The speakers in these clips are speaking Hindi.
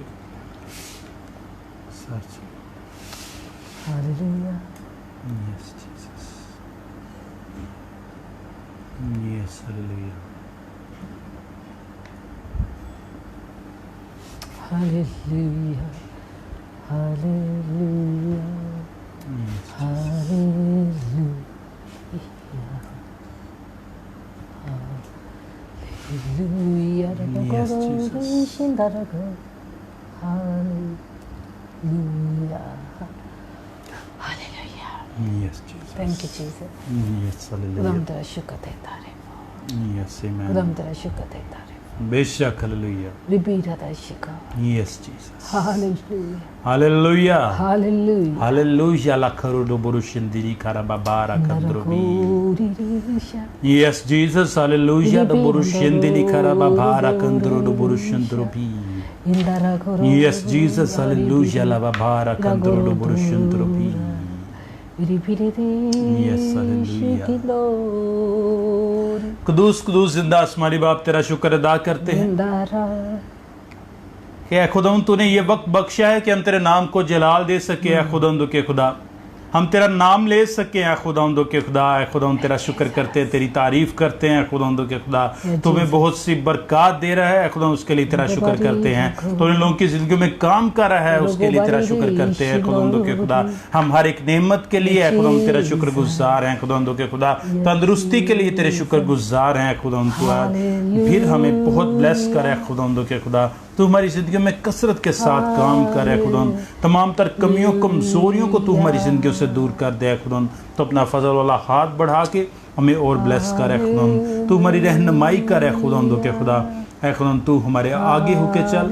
it. Search it. Hallelujah. Yes, Jesus. Yes, hallelujah. Hallelujah. Hallelujah. Yes, Jesus. Hallelujah. Hallelujah. Yes, Jesus. Hallelujah. Hallelujah. Yes, Jesus. Thank you, Jesus. Yes, hallelujah. खुदाम तेरा शुक्र देता है Yes, amen. खुदाम तेरा शुक्र देता है बेशक, hallelujah. रिबीरा दा शिका Yes, Jesus. Hallelujah. Hallelujah. Hallelujah. Hallelujah. La karudo burushindiri karababara kandrobi. Narakurisha. Yes, Jesus. Hallelujah. The burushindiri karababara kandrodo burushandrobi. Indarakuru. Yes, Jesus. Hallelujah. La babara kandrodo burushandrobi. Yes, hallelujah. Quddus Quddus जिंदा आसमानी बाप तेरा शुक्र अदा करते हैं कि ऐ खुदा तूने ये वक्त बख्शा है कि हम तेरे नाम को जलाल दे सके। ऐ खुदा के खुदा हम तेरा नाम ले सके। ऐ खुदा के खुदा ऐ खुदा तेरा शुक्र करते हैं, तेरी तारीफ करते हैं। खुदा के खुदा तुम्हें बहुत सी बरकत दे रहा है। खुदा उसके लिए तेरा शुक्र करते हैं। तूने लोगों की जिंदगी में काम कर रहा है, उसके लिए तेरा शुक्र करते हैं। खुदा के खुदा हम हर एक नेमत के लिए खुदा तेरा शुक्र गुजार हैं। खुदा के खुदा तंदुरुस्ती के लिए तेरे शुक्र गुजार हैं। खुदा फिर हमें बहुत ब्लेस कर है। खुदा के खुदा तू हमारी जिंदगी में कसरत के साथ काम कर है। खुदा तमाम तर कमियों कमजोरियों को तू हमारी जिंदगी से दूर कर दे। खुदा तो अपना फजल वाला हाथ बढ़ा के हमें और ब्लेस कर है। खुदा तू हमारी रहनुमाई कर है। खुदा के खुदा है खुदा तू हमारे आगे होके चल।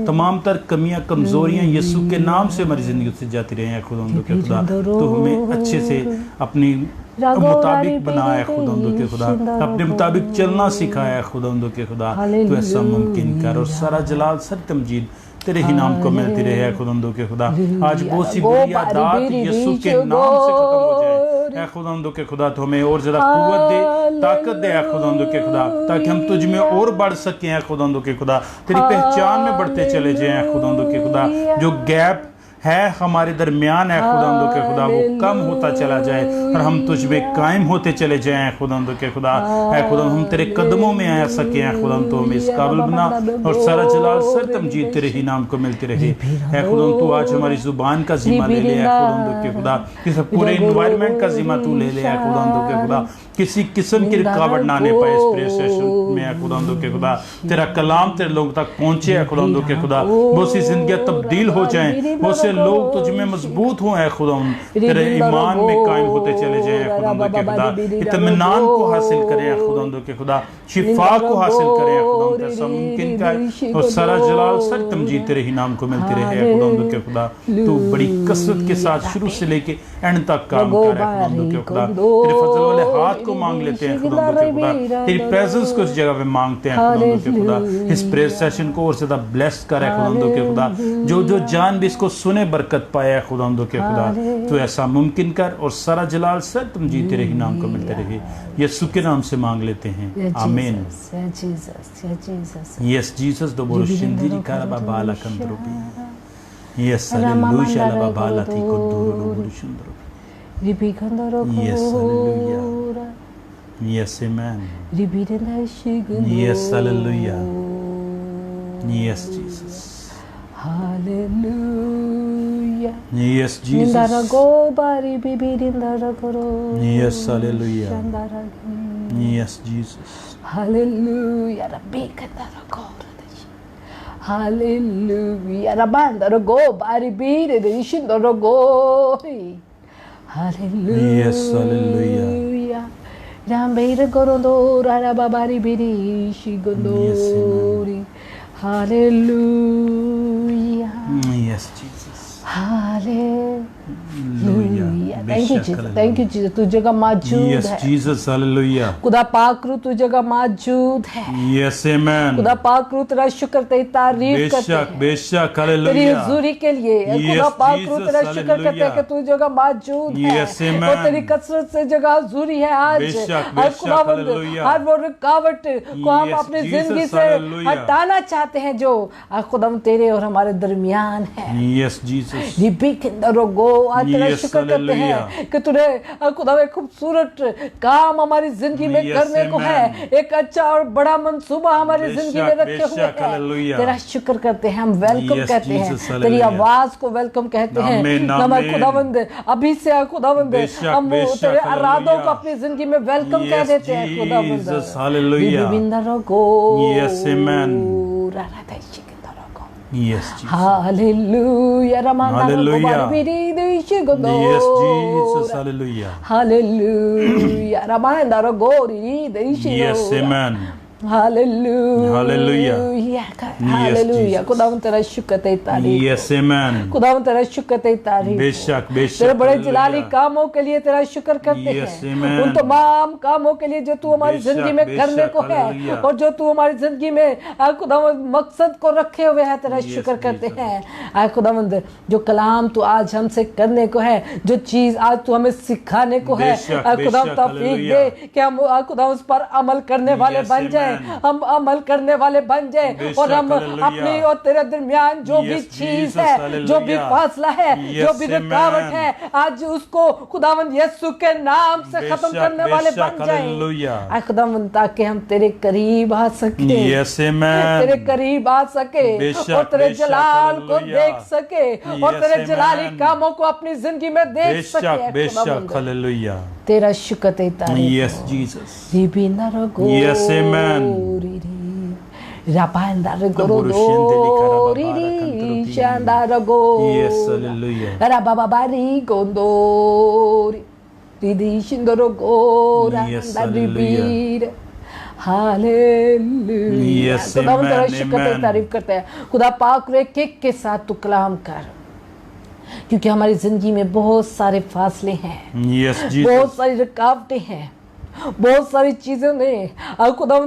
तमाम तर कमियां कमजोरियां यीशु के नाम से हमारी जिंदगी से जाती रही हैं। खुदा के खुदा तो हमें अच्छे से अपनी मुताबिक बनाया। खुदा के खुदा अपने मुताबिक चलना सिखाया। खुदा के खुदा तो ऐसा मुमकिन कर और सारा जलाल सर तमजीद तेरे ही नाम को मिलती रहे। खुदा के खुदा आज बहुत सी बुरी आदत यीशु के नाम से खत्म हो जाए। ऐ खुदा के खुदा तो हमें और ज्यादा कुव्वत दे, ताकत दे। ऐ खुदा के खुदा ताकि हम तुझ में और बढ़ सकें। ऐ खुदा के खुदा तेरी पहचान में बढ़ते चले जाएं। खुदा के खुदा जो गैप है हमारे दरमियान है खुदा के खुदा वो कम होता चला जाए और हम तुझ में कायम होते चले जाएं। खुदा के खुदा है खुदा हम तेरे कदमों में आ सके। खुदा तो हमें इस काबिल बना और सारा जलाल सर तमजीद तेरे ही नाम को मिलती रहे। है खुदा तू आज हमारी जुबान का जिम्मा ले ले। खुदा के खुदा इस पूरे एनवायरनमेंट का जिम्मा तू ले ले। खुदा के खुदा किसी किस्म की रुकावट ना आने पाए इस प्रेयर सेशन में। खुदा के खुदा तेरा कलाम तेरे लोगों तक पहुंचे। खुदा के खुदा बहुत सी जिंदगियां तब्दील हो जाएं, बहुत से लोग तुझ में मजबूत हों। खुदा तेरे ईमान में कायम होते चले जाएं। खुदा के खुदा इत्मीनान को हासिल करें। खुदा के खुदा शिफा को हासिल करें। खुदा ऐसा मुमकिन कर और सारा जलाल सर तमजीद तेरे ही नाम को मिलती रहे। खुदा के खुदा तू बड़ी कसरत के साथ शुरू से लेके एंड तक काम कर। खुदा के खुदा तेरे फजल वाले हाथ को मांग लेते हैं। खुदा के खुदा तेरी प्रेजेंस को इस जगह पे मांगते हैं। खुदा के खुदा इस प्रेयर सेशन को और ज्यादा ब्लेस करे। खुदा के खुदा जो जो जान भी इसको सुने बरकत पाए। खुदा के खुदा तो ऐसा मुमकिन कर और सारा जलाल सर तमजीद तेरे ही नाम को मिलते रहे। यीशु के नाम से मांग लेते हैं, आमीन। यस जीसस दो बोलो शिंदीरी कारा बाला कंद्रोबी। यस हालेलुया ला बाला थी को दूरो लो बोलो शिंदरो। Yes hallelujah. Yes, amen. Yes, hallelujah. Yes, Jesus. Hallelujah. Yes, Jesus. Yes, hallelujah. Yes, Jesus. Hallelujah. Hallelujah. Hallelujah. Yes, hallelujah. Rambeira gorondora rababari biri shigondori. Hallelujah. Yes, Jesus. Hallelujah. Thank you Jesus, thank you Jesus, तू जगह मौजूद यस है। जीसस हालेलुया खुदा पाक रू तू जगह मौजूद है। यस आमेन खुदा पाक रू तेरा शुक्र तेरी तारीफ करते बेशक हैं बेशक तेरी हालेलुया हुजूरी के लिए। Yes, खुदा पाक रू Jesus, तेरा शुक्र करते हैं hallelujah. कि तू जगह मौजूद है Yes, amen. और तेरी कसरत से जगह हुजूरी है आज। बेशक, और बेशक, खुदावंद hallelujah. हर वो रुकावट को हम Yes, अपनी Jesus, जिंदगी से hallelujah. हटाना चाहते हैं जो खुदावंद तेरे और हमारे दरमियान है। यस जीसस रोगो आज तेरा Yes, शुक्र करते हैं hallelujah. कि तूने खुदा एक खूबसूरत काम हमारी जिंदगी में Yes, करने को है। amen. एक अच्छा और बड़ा मंसूबा हमारी बेशक, जिंदगी में रखे हुए बेशक, हैं। hallelujah. तेरा शुक्र करते हैं, हम वेलकम Yes, कहते हैं, Jesus, तेरी hallelujah. आवाज को वेलकम कहते हैं। Amen, हम amen. खुदावंद अभी से खुदावंद बेशक, हम बेशक, तेरे इरादों को hallelujah. अपनी जिंदगी में वेलकम कह Yes, देते हैं खुदावंद। Jesus, hallelujah. Yes, amen. Yes Jesus Hallelujah. Hallelujah. Yes Jesus hallelujah Hallelujah. Ramanda Gori Yes amen Hallelujah. Hallelujah. Hallelujah. Jesus. खुदावंद तेरा शुक्र तेरी तारीफ। Yes amen खुदावंद तेरा शुक्र तेरी तारीफ। बेशक बेशक तेरे बड़े hallelujah. जलाली कामों के लिए तेरा शुक्र करते Yes, हैं। amen. उन तमाम कामों के लिए जो तू हमारी बेशक, जिंदगी में बेशक, करने को है hallelujah. और जो तू हमारी जिंदगी में खुदावंद मकसद को रखे हुए है तेरा Yes, शुक्र करते Jesus. हैं। खुदावंद जो कलाम तू आज हमसे करने को है, जो चीज आज तू हमें सिखाने को है, बेशक, खुदा बेशक, तौफीक दे hallelujah. कि हम खुदा उस पर अमल करने वाले Yes, बन जाए, amen. हम अमल करने वाले बन जाए बेशक, और हम hallelujah. अपनी और तेरे दरमियान जो भी Yes, चीज Jesus, है, जो भी hallelujah. फासला है, जो Yes, भी amen. रुकावट है, आज उसको खुदावंद यीशु के नाम से खत्म बेशक, करने वाले बेशक, बन जाएं। hallelujah. आए खुदावंद ताकि हम तेरे करीब आ सके, Yes amen तेरे करीब आ सके बेशक, और तेरे बेशक, जलाल को hallelujah. देख सके और Yes, तेरे जलाली amen. कामों को अपनी जिंदगी में देख बेशक सके। बेशक खुदावंद hallelujah तेरा शुक्र तेरी तारीफ Yes हो। Jesus Yes, amen. Rapandar Burushendeli Gorodori Karababara Shandarago Yes hallelujah Rababari Gondori Didi Shindorogora Yes, Daribir hallelujah. Yes, खुदा हम तेरा amen, शुक्र तेरी amen. तारीफ करते हैं। खुदा पाक रे के साथ तू कलाम कर, क्योंकि हमारी जिंदगी में बहुत सारे फासले हैं, Yes बहुत Jesus सारी रुकावटें हैं, बहुत सारी चीजों ने खुदा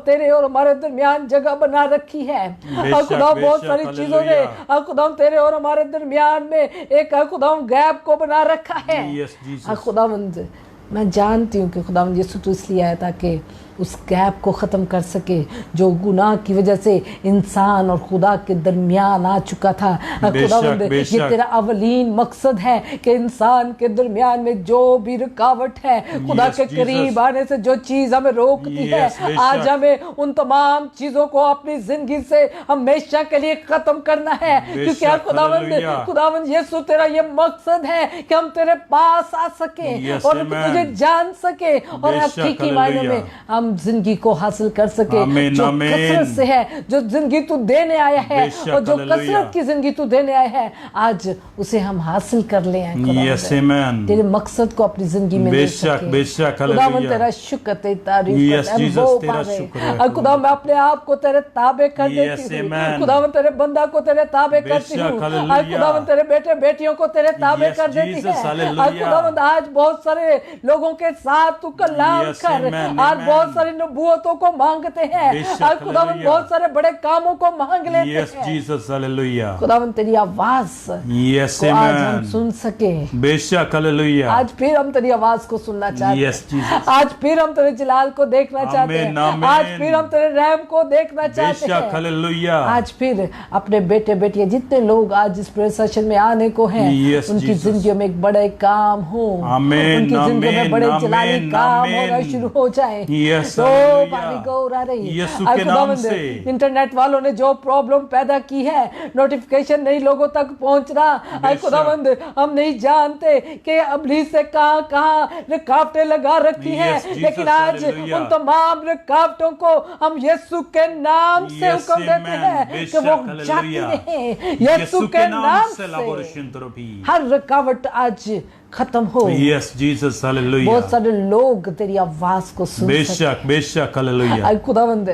तेरे और हमारे दरमियान जगह बना रखी है। बेशक, खुदा बहुत बेशक, सारी चीजों ने हालेलुया। खुदा तेरे और हमारे दरमियान में एक खुदा गैप को बना रखा है। Yes Jesus खुदावंद मैं जानती हूँ कि खुदावंद यीशु तो इसलिए आया ताकि उस गैप को ख़त्म कर सके जो गुनाह की वजह से इंसान और खुदा के दरमियान आ चुका था। खुदावंद बेशक। ये तेरा अवलीन मकसद है कि इंसान के दरमियान में जो भी रुकावट है, खुदा Yes, के Jesus. करीब आने से जो चीज़ हमें रोकती है, Yes, बेशक। आज हमें उन तमाम चीज़ों को अपनी जिंदगी से हमेशा के लिए ख़त्म करना है। बेशक, क्योंकि हालेलुया। खुदावंद यीशु तेरा ये मकसद है कि हम तेरे पास आ सके Yes, और amen. तुझे जान सके और बेशक, हकीकी मायने हालेलुया। में हम जिंदगी को हासिल कर सके आमीन, जो आमीन। कसरत से है, जो जिंदगी तू देने आया है बेशक, और जो हालेलुया। कसरत की जिंदगी तू देने आया है, आज उसे हम हासिल कर ले आए। खुदावंद, Yes amen तेरे मकसद को अपनी जिंदगी में ले बेशक, सके। बेशक, खुदावंद हालेलुया। तेरा शुक्र तेरी तारीफ Yes, करते हैं। Jesus, वो तेरा पावे। शुक्र है, और खुदा मैं अपने आप को तेरे ताबे कर Yes, देती हूँ। amen. खुदावंद तेरे बंदा को तेरे ताबे करती बेशक, हूँ। हालेलुया। और खुदावंद तेरे बेटे बेटियों को तेरे ताबे Yes, कर देती Jesus, है। हालेलुया। और खुदावंद आज बहुत सारे लोगों के साथ तू कलाम Yes, कर, amen, आज amen. बहुत सारी नबूवतों को मांगते हैं। बेशक, और खुदावंद हालेलुया। बहुत सारे बड़े कामों को मांग लेते Yes हैं। Jesus hallelujah खुदावंद तेरी आवाज Yes को आज हम amen सुन सके। बेशक हालेलुया आज फिर हम तेरी आवाज को सुनना चाहते हैं। Yes, Jesus. आज फिर हम तेरे जलाल को देखना चाहते हैं। आमीन। आज फिर हम तेरे रहम को देखना चाहते बेशक हैं। हालेलुया आज फिर अपने बेटे बेटियां जितने लोग आज इस प्रेयर सेशन में आने को हैं, Yes, उनकी Jesus. जिंदगी में एक बड़े काम हो, आमीन, उनकी जिंदगी में आमीन, बड़े आमीन, जलाली काम आमीन। होना शुरू हो जाए। Yes, तो हालेलुया। बारी गौर आ रही यीशु और के नाम खुदावंद, से। इंटरनेट वालों ने जो प्रॉब्लम पैदा की है, नोटिफिकेशन नहीं लोगों तक पहुंच रहा। और बेशक। खुदावंद हम नहीं जानते कि अबलीस से कहां कहां रुकावटें लगा रखी हैं, Yes, Jesus, लेकिन आज हालेलुया। उन तमाम रुकावटों को हम यीशु के नाम से Yes, हुक्म देते amen. हैं कि वो बेशक, जाती हालेलुया। रहे यीशु के नाम से। लाबोरशिंतरोपी हर रुकावट आज खत्म हो। Yes Jesus हालेलुया बहुत सारे लोग तेरी आवाज को सुन सके। बेशक बेशक हालेलुया आई खुदावंद,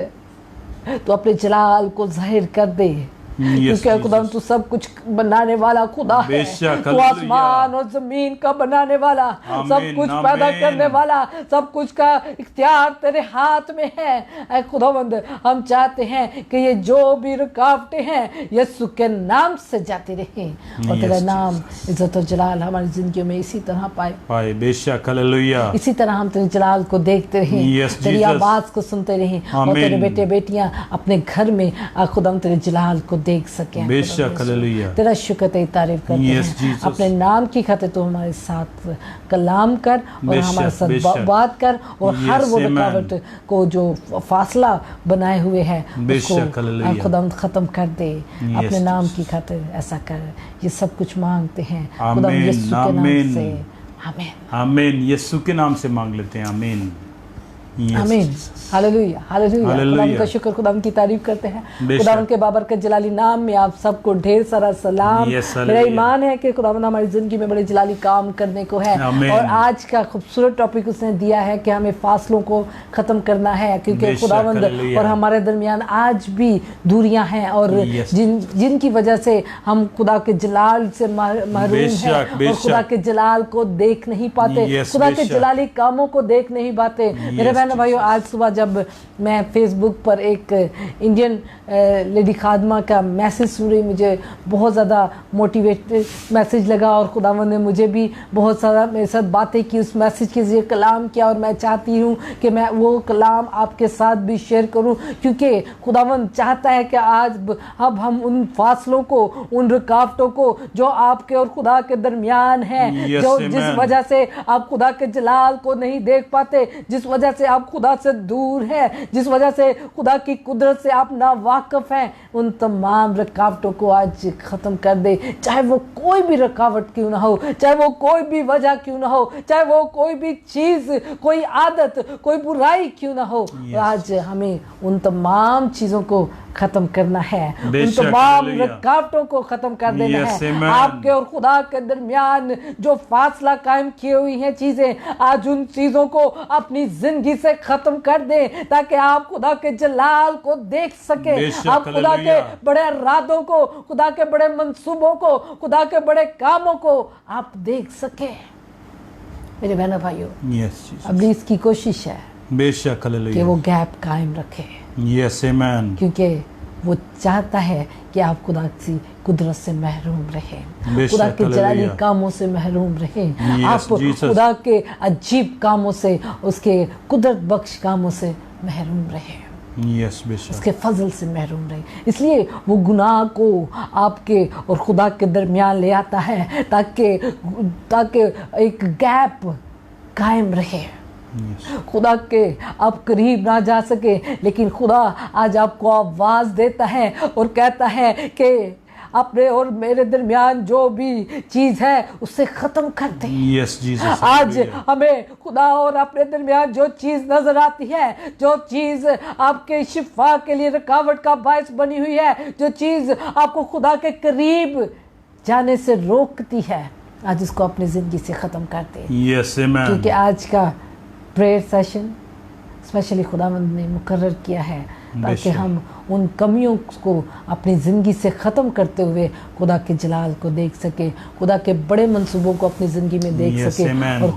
तू अपने जलाल को जाहिर कर दे क्योंकि खुदावन तू सब कुछ बनाने वाला खुदा है। बेशक, तू आसमान और जमीन का बनाने वाला, सब कुछ पैदा करने वाला, सब कुछ का इख्तियार तेरे हाथ में है। ऐ खुदावंद, हम चाहते हैं कि ये जो भी रुकावटें हैं यीशु के नाम से जाती रहे और तेरा नाम इज्जत और जलाल हमारी जिंदगियों में इसी तरह पाए। बेशक, हालेलुया। इसी तरह हम तेरे जलाल को देखते रहें, तेरी आवाज को सुनते रहें और तेरे बेटे बेटियां अपने घर में खुदा हम तेरे जलाल को देख सकें। बेशक, हालेलुया। तेरा शुक्र, तेरी तारीफ करते हैं। अपने नाम की खातिर तो हमारे साथ कलाम कर और हमारे साथ बात कर और हर वो रुकावट को जो फासला बनाए हुए है उसको खुदा खत्म कर दे। अपने नाम की खातिर ऐसा कर, ये सब कुछ मांगते हैं खुदा यीशु के नाम से, आमीन। आमीन। यीशु के नाम से मांग लेते हैं, आमीन। आमीन। Hallelujah, hallelujah. खुदा का शुक्र, खुदा की तारीफ करते हैं। खुदा के बाबरकत जलाली नाम में आप सबको ढेर सारा सलाम। मेरा ईमान है कि खुदा हमारी जिंदगी में बड़े जलाली काम करने को है और आज का खूबसूरत टॉपिक उसने दिया है कि हमें फासलों को खत्म करना है, क्योंकि खुदावंद और हमारे दरमियान आज भी दूरियां हैं और जिनकी वजह से हम खुदा के जलाल से महरूम हैं और खुदा के जलाल को देख नहीं पाते, खुदा के जलाली कामों को देख नहीं पाते। मेरे बहन भाइयों, आज सुबह जब मैं फेसबुक पर एक इंडियन लेडी खादमा का मैसेज सुन रही, मुझे बहुत ज़्यादा मोटिवेटेड मैसेज लगा और खुदावंद ने मुझे भी बहुत सारा मेरे साथ बातें की, उस मैसेज के ज़रिए कलाम किया और मैं चाहती हूँ कि मैं वो कलाम आपके साथ भी शेयर करूँ, क्योंकि खुदावंद चाहता है कि आज अब हम उन फासलों को, उन रुकावटों को जो आपके और खुदा के दरमियान हैं, जो जिस वजह से आप खुदा के जलाल को नहीं देख पाते, जिस वजह से आप खुदा से दूर हैं, जिस वजह से खुदा की कुदरत से आप ना वाकिफ हैं, उन तमाम रुकावटों को आज ख़त्म कर दे। चाहे वो कोई भी रुकावट क्यों ना हो, चाहे वो कोई भी वजह क्यों ना हो, चाहे वो कोई भी चीज़, कोई आदत, कोई बुराई क्यों ना हो, आज हमें उन तमाम चीज़ों को खत्म करना है, उन तमाम रुकावटों को खत्म कर देना है। आपके और खुदा के दरमियान जो फासला कायम की हुई हैं चीजें, आज उन चीजों को अपनी जिंदगी से खत्म कर दें ताकि आप खुदा के जलाल को देख सके, आप खुदा के बड़े इरादों को, खुदा के बड़े मंसूबों को, खुदा के बड़े कामों को आप देख सके। मेरे बहनों भाइयों, अभी इसकी कोशिश है बेशक कि वो गैप कायम रखे। यस आमीन। क्योंकि वो चाहता है कि आप खुदा की कुदरत से महरूम रहें, खुदा के जलाली कामों से महरूम रहें, आप खुदा के अजीब कामों से, उसके कुदरत बख्श कामों से महरूम रहें, उसके फजल से महरूम रहे। इसलिए वो गुनाह को आपके और खुदा के दरमियान ले आता है ताकि एक गैप कायम रहे, खुदा के आप करीब ना जा सके। लेकिन खुदा आज आपको आवाज़ देता है और कहता है कि अपने और मेरे दरमियान जो भी चीज़ है उससे ख़त्म कर दे। Yes Jesus. आज हमें खुदा और अपने दरमियान जो चीज़ नज़र आती है, जो चीज़ आपके शिफा के लिए रुकावट का बायस बनी हुई है, जो चीज़ आपको खुदा के करीब जाने से रोकती है, आज इसको अपनी ज़िंदगी से ख़त्म कर दे। यस आमीन। क्योंकि आज का प्रेयर सेशन स्पेशली खुदावंद ने मुकर्रर किया है ताकि हम उन कमियों को अपनी ज़िंदगी से ख़त्म करते हुए खुदा के जलाल को देख सके, खुदा के बड़े मंसूबों को अपनी ज़िंदगी में देख सके और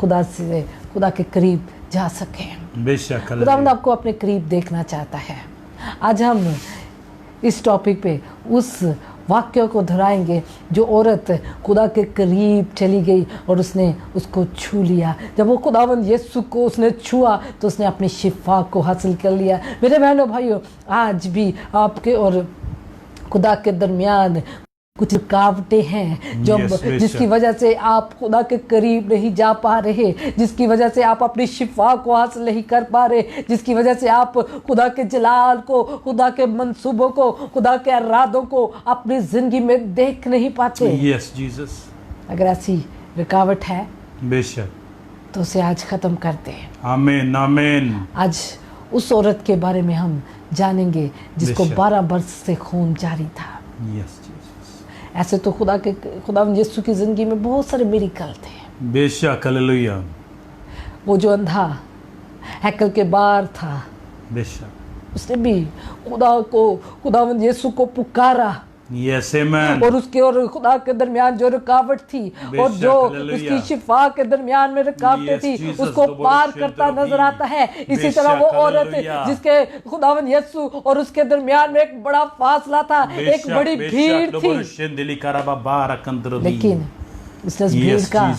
खुदा के करीब जा सके। बेशक खुदावंद आपको अपने करीब देखना चाहता है। आज हम इस टॉपिक पे उस वाक्य को दोहराएंगे जो औरत खुदा के करीब चली गई और उसने उसको छू लिया। जब वो खुदावंद यीशु को उसने छुआ तो उसने अपनी शिफा को हासिल कर लिया। मेरे बहनों भाइयों, आज भी आपके और खुदा के दरमियान कुछ रुकावटें हैं जो जिसकी वजह से आप खुदा के करीब नहीं जा पा रहे, जिसकी वजह से आप अपनी शिफा को हासिल नहीं कर पा रहे, जिसकी वजह से आप खुदा के जलाल को, खुदा के मंसूबों को, खुदा के इरादों को अपनी ज़िंदगी में देख नहीं पाते। Yes Jesus. अगर ऐसी रुकावट है बेशक तो उसे आज ख़त्म कर दे। आमीन आमीन। आज उस औरत के बारे में हम जानेंगे जिसको 12 वर्ष से खून जारी था। यस। ऐसे तो खुदा यीशु की ज़िंदगी में बहुत सारे मिरेकल थे। बेशक हालेलुया। वो जो अंधा हैकल के बाहर था, बेशक उसने भी खुदावंद यीशु को पुकारा Yes, amen. और उसके और खुदा के दरमियान जो रुकावट थी और जो हालेलुया। उसकी शिफा के दरमियान में रुकावटें Yes, थी Jesus, उसको तो पार बोलो करता शेंद्रो नजर भी। आता है। इसी बेशक, तरह वो औरत हालेलुया। जिसके खुदावन यीशु और उसके दरमियान में एक बड़ा फासला था, एक बड़ी भीड़ थी, लेकिन उसने उस भीड़ का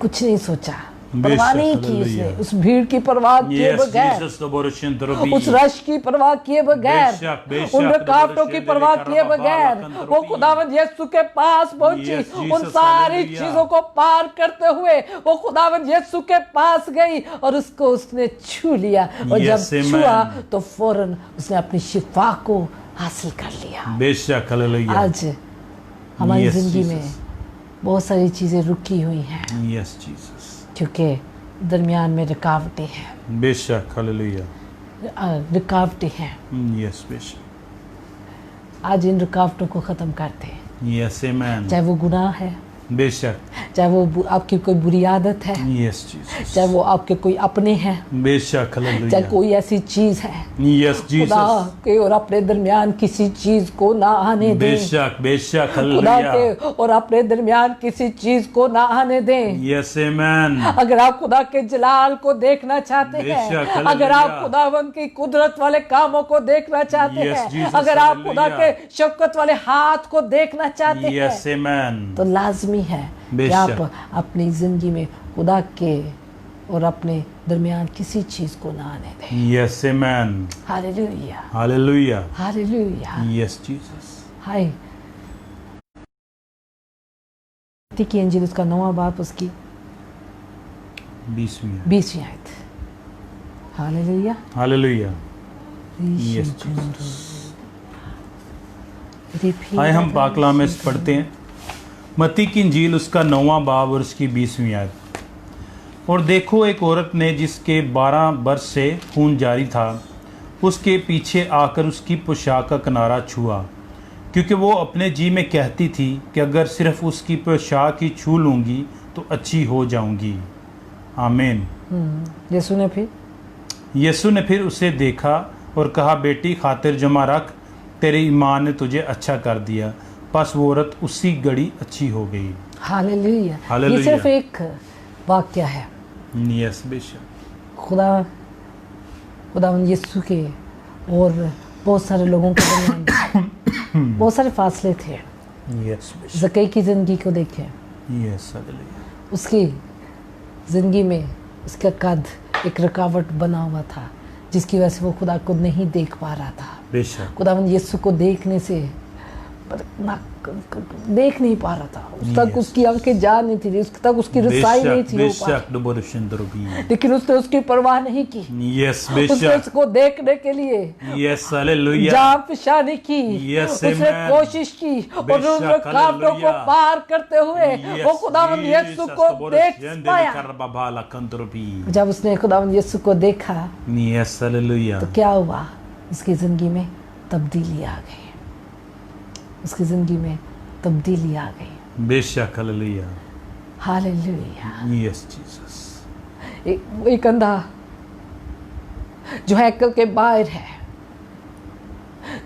कुछ नहीं सोचा, परवाह नहीं की उसने, उस भीड़ की परवाह किए बगैर, उस रश की परवाह किए बगैर, उन रुकावटों की परवाह किए बगैर वो खुदावंद यीशु के पास पहुंची। उन सारी चीजों को पार करते हुए वो खुदावंद यीशु के पास गई और उसको उसने छू लिया, और जब छुआ तो फौरन उसने अपनी शिफा को हासिल कर लिया। बेशक, हालेलुया। आज हमारी जिंदगी में बहुत सारी चीजें रुकी हुई हैं, यस जीसस, क्योंकि दरमियान में रुकावटें हैं। बेशक, हालेलुया। रुकावटें हैं। यस, बेशक। आज इन रुकावटों को ख़त्म करते हैं। यस, आमेन। चाहे वो गुनाह है, बेशक, चाहे वो आपकी कोई बुरी आदत है, यस जीसस, चाहे वो आपके कोई अपने हैं, बेशक, हालेलुया। चाहे कोई ऐसी चीज़ है, यस खुदा जीसस, के और अपने दरमियान किसी चीज़ को ना आने दें। बेशक, बेशक, खुदा हालेलुया। के और अपने दरमियान किसी चीज़ को ना आने दें। यस, आमेन। अगर आप खुदा के जलाल को देखना चाहते बेशक, हैं, हालेलुया। अगर आप खुदावंद की कुदरत वाले कामों को देखना चाहते Yes, हैं, Jesus, अगर आप खुदा हालेलुया। के शफकत वाले हाथ को देखना चाहते यस, हैं, आमेन। तो लाजमी है कि बेशक। आप अपनी जिंदगी में खुदा के और अपने दरमियान किसी चीज को ना आने दें। Yes, amen. Hallelujah, hallelujah. Hallelujah. Yes Jesus. हाय मत्ती की इंजील उसका 9वां बाब उसकी 20वीं आयत। Hallelujah, hallelujah. Yes Jesus. आए हम पाक कलाम में पढ़ते हैं मत्ती की इंजील उसका 9वां बाब और उसकी 20वीं आयत। और देखो, एक औरत ने जिसके 12 वर्ष से खून जारी था उसके पीछे आकर उसकी पोशाक का किनारा छुआ, क्योंकि वो अपने जी में कहती थी कि अगर सिर्फ उसकी पोशाक ही छू लूँगी तो अच्छी हो जाऊँगी। आमीन। यीशु ने फिर उसे देखा और कहा, बेटी खातिर जमा रख, तेरे ईमान ने तुझे अच्छा कर दिया। बस वो औरत उसी घड़ी अच्छी हो गई। हालेलुया। हालेलुया। ये सिर्फ एक वाक्य है। यस, बेशक। खुदा यीशु के और बहुत सारे लोगों के दरमियान बहुत सारे फासले थे। यस, बेशक। ज़कई की ज़िंदगी को देखें, यस, हालेलुया। उसकी ज़िंदगी में उसका कद एक रुकावट बना हुआ था, जिसकी वजह से वो खुदा को नहीं देख पा रहा था। बेशक। खुदावंद यीशु को देखने से देख नहीं पा रहा था, उस तक उसकी आंखें जा नहीं थी, उस तक उसकी रसाई नहीं थी, लेकिन उसने उसकी परवाह नहीं की। यस, उसने बेशक। उसको देखने के लिए यस, हालेलुया। जान पिशानी की, Yes, उसने amen. कोशिश की और उन बेशक, रुकावटों को हालेलुया। पार करते हुए Yes, वो खुदावंद यीशु Jesus, को तो देख बोलो, पाया। करबाबाला कंदरबी। जब उसने खुदावंद यीशु को देखा यस, हालेलुया। तो क्या हुआ? उसकी जिंदगी में तब्दीली आ गई, उसकी जिंदगी में तब्दीली आ गई। बेशक, हालेलुया। हालेलुया। Yes, Jesus. एक अंधा जो हैकल के बाहर है,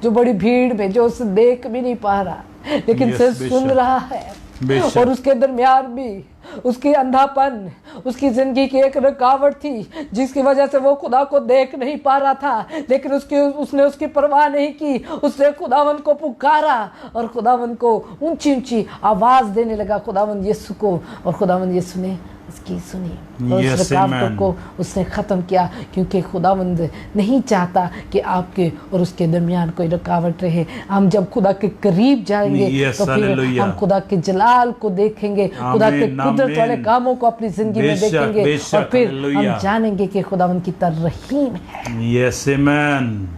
जो बड़ी भीड़ में, जो उसे देख भी नहीं पा रहा लेकिन Yes, सिर्फ सुन बेशक। रहा है, बेशक। और उसके दरमियान भी उसकी अंधापन उसकी जिंदगी की एक रुकावट थी, जिसकी वजह से वो खुदा को देख नहीं पा रहा था, लेकिन उसने उसकी परवाह नहीं की। उसने खुदावंद को पुकारा और खुदावंद को ऊंची ऊंची आवाज देने लगा, खुदावंद यीशु को, और खुदावंद यीशु ने उसकी सुनी और Yes, उस रुकावटों amen. को उसने ख़त्म किया, क्योंकि खुदावंद नहीं चाहता कि आपके और उसके दरमियान कोई रुकावट रहे। हम जब खुदा के करीब जाएंगे Yes, तो फिर hallelujah. हम खुदा के जलाल को देखेंगे, खुदा के Amen, कुदरत वाले amen. कामों को अपनी जिंदगी में बेशक, देखेंगे, बेशक, और फिर hallelujah. हम जानेंगे कि खुदावंद कितना रहीम है। यस, आमेन।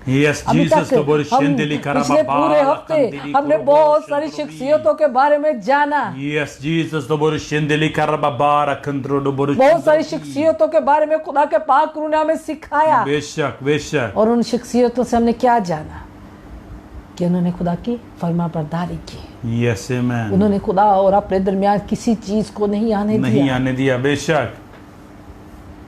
यस, अभी जीसस। तक तो बोलो, हम शेंदेली पिछले पूरे हफ्ते हमने बहुत सारी शख्सियतों के बारे में जाना, यस, जीसस। तो बोलो, शेंदेली करबाबारा कंद्रो दो बोलो, बहुत सारी शख्सियतों के बारे में खुदा के पाक रूह ने हमें सिखाया। बेशक, बेशक। और उन शख्सियतों से हमने क्या जाना? कि उन्होंने खुदा की फरमाबरदारी की, यस, आमेन। उन्होंने खुदा और अपने दरमियान किसी चीज को नहीं आने नहीं दिया। आने दिया। बेशक।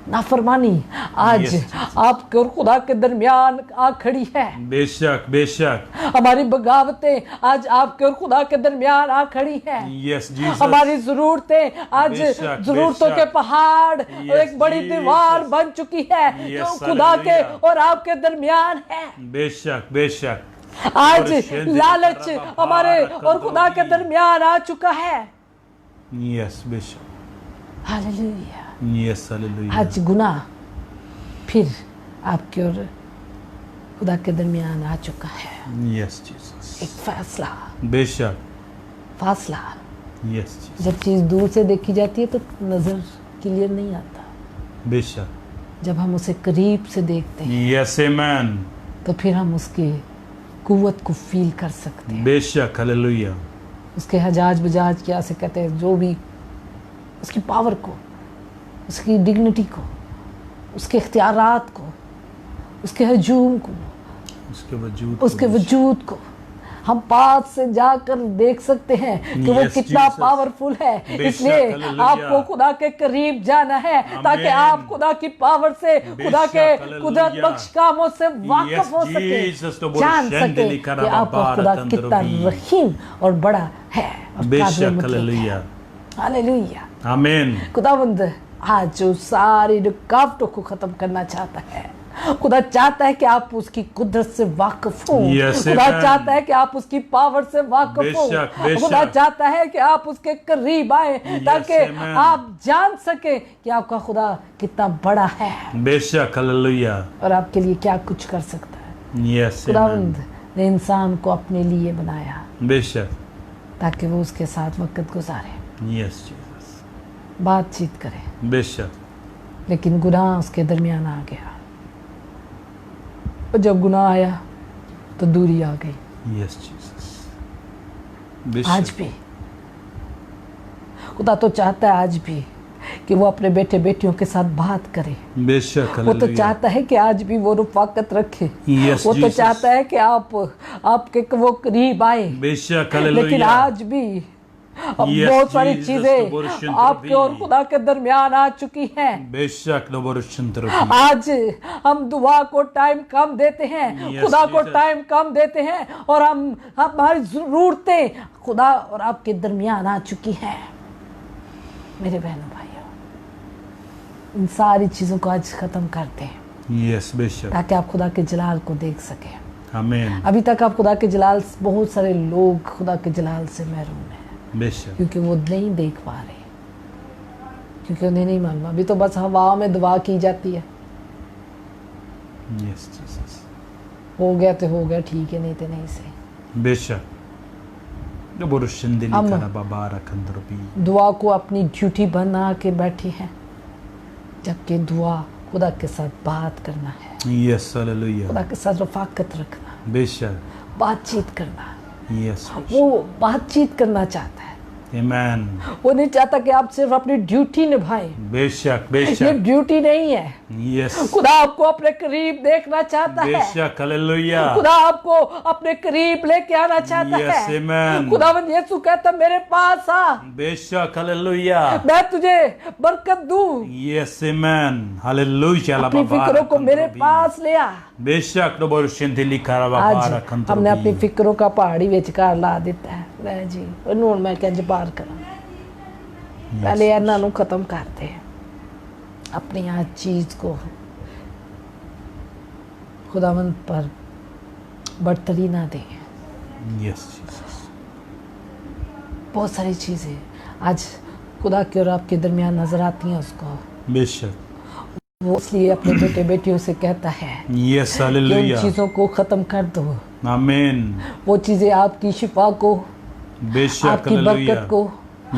नाफरमानी आज आपके और खुदा के दरमियान आ खड़ी है। बेशक बेशक। हमारी बगावतें आज आपके और खुदा के दरमियान आ खड़ी है। Yes Jesus. हमारी जरूरतें आज जरूरतों के पहाड़ एक बड़ी दीवार बन चुकी है जो खुदा के और आपके दरमियान है। बेशक बेशक। आज लालच हमारे और खुदा के दरमियान आ चुका है। यस बेशक। हालेलुया। Yes hallelujah. आज गुनाह फिर आपके और खुदा के दरमियान आ चुका है। Yes Jesus. एक फैसला। बेशक। फासला। Yes Jesus. जब चीज दूर से देखी जाती है तो नजर क्लियर नहीं आता। बेशक। जब हम उसे करीब से देखते हैं यस आमेन, तो फिर हम उसकी कुव्वत को फील कर सकते हैं। बेशक हालेलुया। उसके हजाज बजाज क्या से कहते हैं, जो भी उसकी पावर को, उसकी डिग्निटी को, उसके इख्तियारात को, उसके हजूम को, उसके वजूद को हम पास से जाकर देख सकते हैं कि वो कितना पावरफुल है। इसलिए आपको खुदा के करीब जाना है ताकि आप खुदा की पावर से, खुदा के कुदरत बख्श कामों से वाकिफ हो सके, जान सके कि आपका खुदा कितना रहीम और बड़ा है। हालेलुया आमीन। खुदावंद आज जो सारी रुकावटों को खत्म करना चाहता है, खुदा चाहता है कि आप उसकी कुदरत से वाकिफ हो। खुदा चाहता है कि आप उसकी पावर से वाकिफ हो। खुदा चाहता है कि आप उसके करीब आए ताकि आप जान सके कि आपका खुदा कितना बड़ा है। बेशक हालेलुया। और आपके लिए क्या कुछ कर सकता है। यस खुदावंद ने इंसान को अपने लिए बनाया, बेशक, ताकि वो उसके साथ वक्त गुजारे, यस जीसस, बातचीत करे। बेशक। लेकिन गुनाह उसके दरमियान आ गया, और जब गुनाह आया तो दूरी आ गई। Yes Jesus. आज भी खुदा तो चाहता है आज भी कि वो अपने बेटे बेटियों के साथ बात करे। बेशक। वो तो चाहता है कि आज भी वो रफ़ाकत रखे। yes, वो तो चाहता है कि आपके वो करीब आए। बेशक। लेकिन आज भी बहुत सारी चीजें आपके और खुदा के दरमियान आ चुकी हैं। बेशक। आज हम दुआ को टाइम कम देते हैं, खुदा को टाइम कम देते हैं, और हमारी जरूरतें खुदा और आपके दरमियान आ चुकी हैं। मेरे बहनों भाइयों, इन सारी चीजों को आज खत्म करते हैं। यस बेशक। ताकि आप खुदा के जलाल को देख सकें। आमीन। अभी तक आप खुदा के जलाल, बहुत सारे लोग खुदा के जलाल से महरूम हैं, बेशक, क्योंकि वो नहीं देख पा रहे, क्योंकि उन्हें नहीं मालूम। अभी तो बस हवा में दुआ की जाती है। Yes Jesus. हो गया तो हो गया, ठीक है, नहीं तो नहीं सही। बेशक। दुआ को अपनी ड्यूटी बना के बैठे हैं, जबकि दुआ खुदा के साथ बात करना है। Yes hallelujah. खुदा के साथ रफ़ाकत रखना, बेशक, बातचीत करना। यस, वो बातचीत करना चाहता है। आमीन। वो नहीं चाहता कि आप सिर्फ अपनी ड्यूटी निभाएं। बेशक बेशक। ये ड्यूटी नहीं है। यस। खुदा आपको अपने करीब देखना चाहता है। बेशक हालेलुया। खुदा आपको अपने करीब लेके आना चाहता है। यस आमीन। खुदावंद यीशु कहता मेरे पास आ, बेशक हालेलुया, मैं तुझे बरकत दूं। यस आमीन हालेलुया। अपनी फिक्रों को मेरे पास ले आ। बेशक। आज हमने अपनी फिक्रों का पहाड़ी विचकार ला दिता है। वह जी उन्होंने मैं क्या जबार करा, पहले इन्हां नूं खत्म करते हैं। अपनी हर चीज को खुदावंद पर बढ़तरी ना दें। Yes Jesus. बहुत सारी चीजें आज खुदा के और आपके दरमियान नजर आती हैं उसको। बेशक। वो इसलिए अपने बेटे बेटियों से कहता है यस कि हालेलुया। उन चीजों को खत्म कर दो। आमीन। वो चीजें आपकी शिफा को, बेशक आपकी हालेलुया। बरकत को,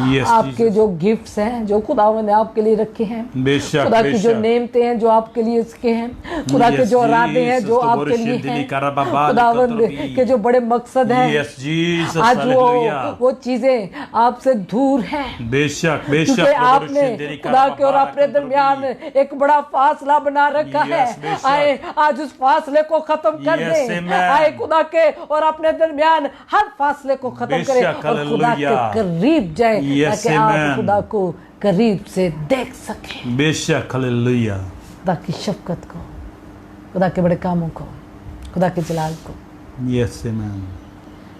यस आपके जो गिफ्ट्स हैं जो खुदा ने आपके लिए रखे हैं, बेशक खुदा की जो बेशक। नेमते हैं जो आपके लिए उसके हैं, खुदा के जो इरादे हैं जो आपके लिए हैं, खुदावंद के जो बड़े मकसद हैं, यस जीसस आज हालेलुया। वो चीजें आपसे दूर हैं। बेशक बेशक। क्योंकि आपने खुदा के और अपने दरमियान एक बड़ा फासला बना रखा है। आए आज उस फासले को खत्म कर दें। आए खुदा के और अपने दरमियान हर फासले को खत्म करें और खुदा के करीब जाए Yes, ताकि आप amen. खुदा को करीब से देख सकें, बेशक हालेलुया खुदा की शफकत को, खुदा के बड़े कामों को, खुदा के जलाल को। यस आमीन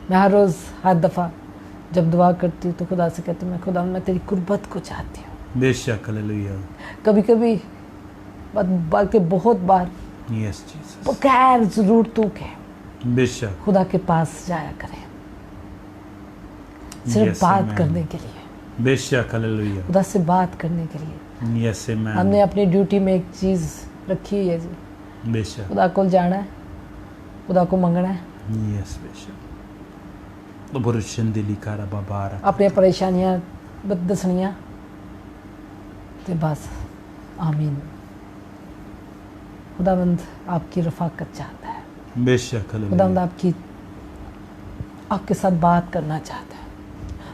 मैं हर रोज़ हर दफ़ा जब दुआ करती हूँ तो खुदा से कहती हूँ, मैं खुदा मैं तेरी कुर्बत को चाहती हूँ। बेशक हालेलुया कभी कभी बल्कि बहुत बार यस जीसस बगैर ज़रूरतों के बेशक खुदा के पास जाया करें, सिर्फ Yes, बात amen. करने के लिए, बेशक हालेलुया खुदा से बात करने के लिए। यस आमीन हमने अपनी ड्यूटी में एक चीज़ रखी हुई है जी, बेशक खुदा को जाना है, खुदा को मंगना है, यस बेशक तो बुरशंदिली कारा बाबारा अपनी परेशानियां दसनियां तो बस आमीन। खुदावंद आपकी रफाकत चाहता है, बेशक खुदावंद हालेलुया आपके साथ बात करना चाहता है।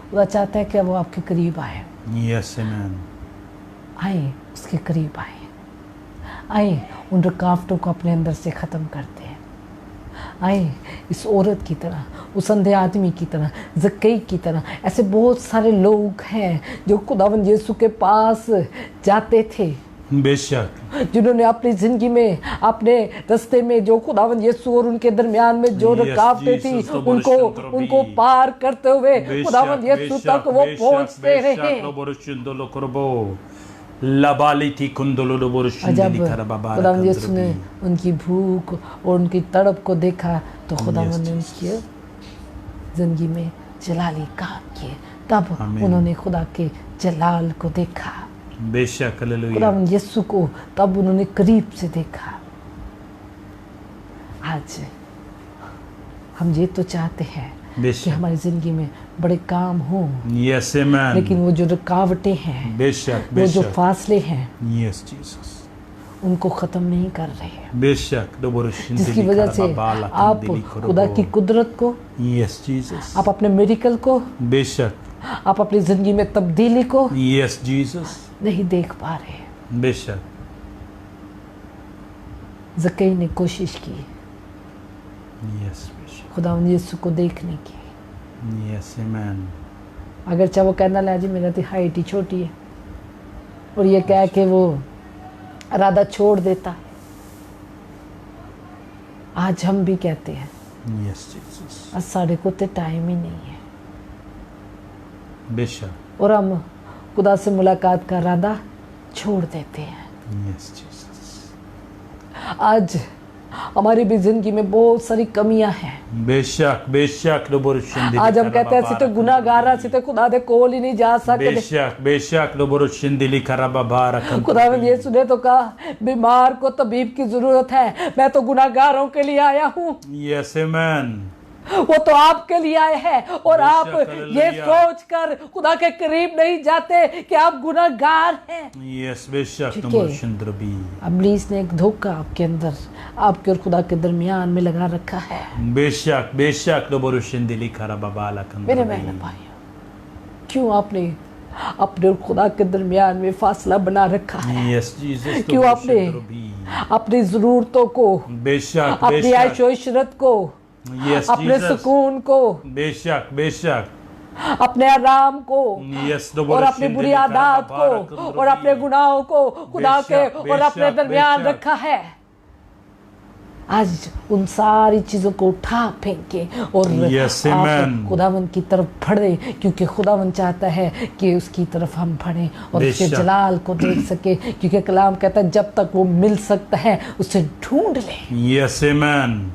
खुदा चाहता है कि वो आपके करीब आए, यस आमीन आए उसके करीब आए उन रुकावटों को अपने अंदर से ख़त्म करते हैं, आए इस औरत की तरह, उस अंधे आदमी की तरह, ज़क्कई की तरह। ऐसे बहुत सारे लोग हैं जो खुदावंद यीशु के पास जाते थे, बेशक जिन्होंने अपनी ज़िंदगी में, अपने रास्ते में जो खुदावंद यीशु और उनके दरमियान में जो Yes, रुकावटें थी, Jesus, तो उनको पार करते हुए खुदावंद यीशु तक वो पहुंचते रहे। जब खुदावंद यीशु ने उनकी भूख और उनकी तड़प को देखा तो खुदावंद ने उनकी ज़िंदगी में जलाली काम किए, तब आमीन। उन्होंने खुदा के जलाल को देखा, बेशक हालेलुया खुदावंद यीशु को तब उन्होंने करीब से देखा। आज हम ये तो चाहते हैं कि बेशक हमारी ज़िंदगी में बड़े काम हों, यस आमीन लेकिन वो जो रुकावटें हैं, बेशक वो जो बेशक फासले हैं, यस जीसस उनको ख़त्म नहीं कर रहे हैं, बेशक जिसकी वजह से आप खुदा की कुदरत को, यस जीसस आप अपने मेरिकल को, बेशक आप अपनी ज़िंदगी में तब्दीली को यस जीसस नहीं देख पा रहे। बेशक ज़क्कई ने कोशिश की यस बेशक खुदावंद यीशु को देखने की, यस आमीन अगर चाहे वो कहना ला जी मेरा तो हाइट ही छोटी है, और ये कह के वो इरादा छोड़ देता। आज हम भी कहते हैं यस जीसस आज साढ़े को तो टाइम ही नहीं है, बेशक और हम खुदा से मुलाकात का इरादा छोड़ देते हैं। यस जीसस आज हमारी भी जिंदगी में बहुत सारी कमियां हैं। बेशक बेशक आज हम कहते हैं सिर्फ गुनाहगार हैं, सिर्फ खुदा दे कोल ही नहीं जा सकते। बेशक बेशक खुदावंद यीशु ने तो कहा बीमार को तबीब की जरूरत है, मैं तो गुनाहगारों के लिए आया हूँ। यस आमीन वो तो आपके लिए आए हैं, और बेशक, आप ये हालेलुया। सोच कर खुदा के करीब नहीं जाते कि आप गुनाहगार हैं। यस बेशक ठीक है। इब्लीस ने एक धोखा आपके अंदर, आपके और खुदा के दरमियान में लगा रखा है। बेशक बेशक मेरे बहन भाइयों, क्यों आपने अपने और खुदा के दरमियान में फासला बना रखा है? यस जीसस क्यों आपने अपनी जरूरतों को, बेशक अपनी बेशक आयशो इशरत को, यस अपने जीसस सुकून को, बेशक बेशक अपने आराम को, यस और अपनी बुरी आदत को, और अपने गुनाहों को खुदा के और अपने दरमियान रखा है। आज उन सारी चीजों को उठा फेंके और Yes, आप amen. खुदावन की तरफ बढ़े, क्योंकि खुदावन चाहता है कि उसकी तरफ हम बढ़े और उसके बेशक। जलाल को देख सके, क्योंकि कलाम कहता है जब तक वो मिल सकता है उसे ढूंढ ले। यस आमीन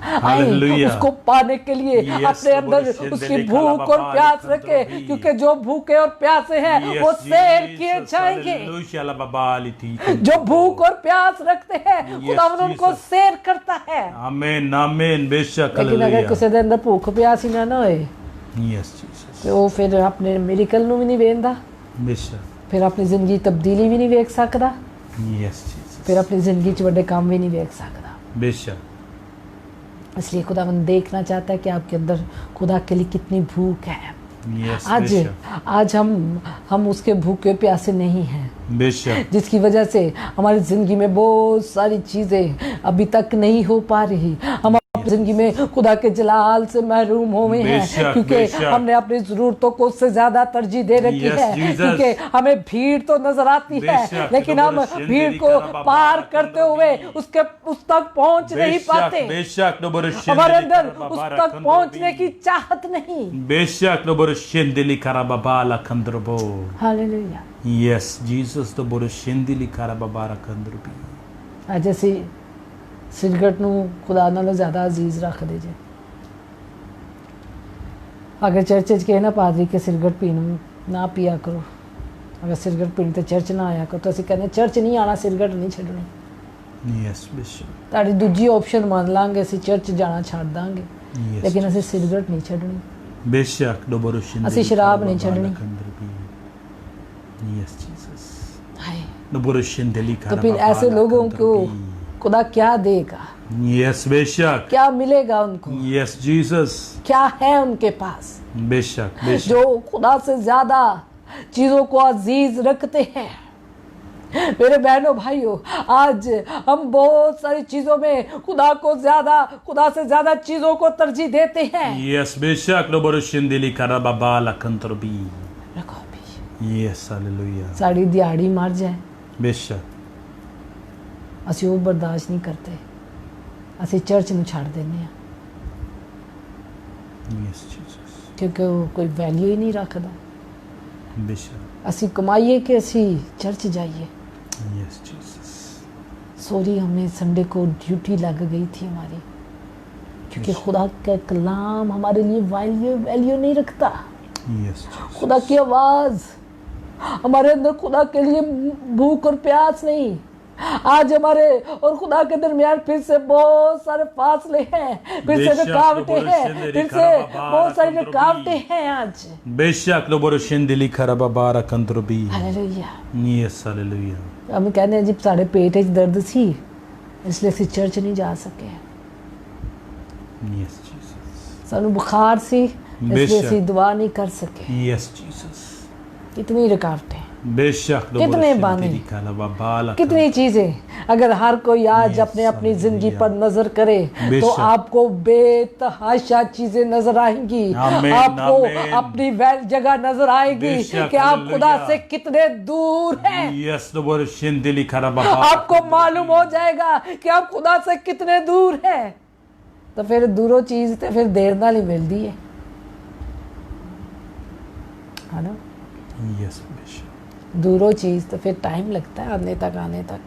आए हालेलुया। उसको पाने के लिए Yes, अपने अंदर Lord, उसकी शिंदे भूख निकाला और बाबा प्यास लिखन रखे, रबी। क्योंकि जो भूखे और प्यासे हैं Yes, वो सैर किए Jesus, जाएंगे। हालेलुया ला बाबा लिथी जो भूख और प्यास रखते हैं खुदावन उनको Jesus. सैर करता है। आमीन आमीन बेशक लेकिन अगर किसी हालेलुया दे अंदर भूख प्यास ही ना होए यस जीसस तो वो फिर अपने मेरिकल ਨੂੰ ਵੀ नहीं वेंदा, बेशक फिर अपनी जिंदगी तब्दीली भी नहीं वेख सकदा, यस जीसस फिर अपनी जिंदगी च बड़े काम भी नहीं वेख सकदा। बेशक इसलिए खुदावन देखना चाहता है कि आपके अंदर खुदा के लिए कितनी भूख है। यस आज बेशक आज हम उसके भूखे प्यासे नहीं हैं, बेशक जिसकी वजह से हमारी ज़िंदगी में बहुत सारी चीज़ें अभी तक नहीं हो पा रही। हम जिंदगी में खुदा के जलाल से महरूम हुए हैं, बेशक, क्योंकि बेशक। हमने अपनी जरूरतों को उससे ज्यादा तरजीह दे रखी Yes, है, Jesus। क्योंकि हमें भीड़ तो नजर आती है, बेशक, लेकिन हम डबोरो भीड़ शेंदेली को करा पार बाबा करते रखंद्रो हुए भी। उस तक पहुंच नहीं पाते। बेशक डबोरो हमारे शेंदेली अंदर करा उस बाबा तक रखंद्रो पहुंचने भी। की चाहत नहीं। बेशक डबोरो शेंदेली करा बाबा रखंद्रो बो। हालेलुया। यस जीसस डबोरो शेंदेली करा बाबा रखंद्रो भी। ਅੱਜ ਅਸੀਂ ਸਿਗਰਟ ਨੂੰ ਖੁਦਾ ਨਾਲੋਂ ਜ਼ਿਆਦਾ ਅਜ਼ੀਜ਼ ਰੱਖਦੇ ਜੇ। ਅਗਰ ਚਰਚ 'ਚ ਕਹੇ ਨਾ ਪਾਦਰੀ ਕਿ ਸਿਗਰਟ ਪੀਣ ਨੂੰ ਨਾ ਪੀਆ ਕਰੋ, ਅਗਰ ਸਿਗਰਟ ਪੀਣ ਤੇ ਚਰਚ ਨਾ ਆਇਆ ਕਰੋ, ਤਾਂ ਅਸੀਂ ਕਹਿੰਦੇ ਚਰਚ ਨਹੀਂ ਆਣਾ, ਸਿਗਰਟ ਨਹੀਂ ਛੱਡਣੀ। यस बेशक ਤੁਹਾਡੀ ਦੂਜੀ ਆਪਸ਼ਨ ਮੰਨ ਲਾਂਗੇ, ਅਸੀਂ ਚਰਚ ਜਾਣਾ ਛੱਡ ਦਾਂਗੇ, Yes, ਲੇਕਿਨ ਅਸੀਂ ਸਿਗਰਟ ਨਹੀਂ ਛੱਡਣੀ। बेशक डबोरो शेंदेली ਅਸੀਂ ਸ਼ਰਾਬ ਨਹੀਂ ਛੱਡਣੀ। रखंद्रो भी। यस जीसस ਹਾਏ, डबोरो शेंदेली तो करा फिर बाबा ऐसे लोगों को रखंद्रो भी। खुदा क्या देगा, यस बेशक क्या मिलेगा उनको, यस जीसस क्या है उनके पास, बेशक बेशक जो खुदा से ज्यादा चीजों को अजीज रखते हैं। मेरे बहनों भाइयों, आज हम बहुत सारी चीजों में खुदा से ज्यादा चीजों को तरजीह देते हैं। यस बेशक डबोरो शेंदेली करा बाबा रखंद्रो भी। रखो भी, यस हालेलुया साड़ी दिहाड़ी मर जाए बेशक ਅਸੀਂ ਉਹ ਬਰਦਾਸ਼ਤ ਨਹੀਂ ਕਰਦੇ, ਅਸੀਂ ਚਰਚ ਨੂੰ ਛੱਡ ਦਿੰਦੇ ਹਾਂ, यस जीसस ਕਿਉਂਕਿ ਉਹ ਕੋਈ ਵੈਲਿਊ ਹੀ ਨਹੀਂ ਰੱਖਦਾ। बेशक ਅਸੀਂ ਕਮਾਈਏ ਕਿ ਅਸੀਂ ਚਰਚ ਜਾਈਏ। यस जीसस सॉरी, हमें संडे को ड्यूटी लग गई थी हमारी, क्योंकि खुदा का कलाम हमारे लिए वैल्यू नहीं रखता। यस खुदा की आवाज़ हमारे अंदर, खुदा के लिए भूख और प्यास नहीं। आज हमारे और खुदा के दरमियान फिर से बहुत सारे फासले हैं, फिर से बेशक, रुकावटें हैं, फिर से बहुत सारी रुकावटें हैं आज। बेशक डबोरो शेंदेली करा बाबा रखंद्रो भी। हालेलुया। यस हालेलुया हम कहते हैं जी साढ़े पेट च दर्द सी, इसलिए ਅਸੀਂ ਚਰਚ ਨਹੀਂ ਜਾ ਸਕੇ। यस जीसस ਸਾਨੂੰ बुखार सी, इसलिए बेशक। ਅਸੀਂ दुआ नहीं कर सके। यस जीसस कितनी रुकावटें, बेशक कितने बाने, कितनी चीजें। अगर हर कोई आज Yes, अपने अपनी जिंदगी hallelujah। पर नजर करे तो बेशक। आपको बेतहाशा चीजें नजर आएंगी, आमीन, आपको आमीन। अपनी जगह नजर आएगी बेशक, कि आप खुदा hallelujah। से कितने दूर हैं। यस डबोरो शेंदेली करा बाबा आपको मालूम हो जाएगा कि आप खुदा से कितने दूर हैं। तो फिर दूरों चीज तो फिर देर नाल ही मिलती है ना। यस बेशक दूरों चीज तो फिर टाइम लगता है आने तक।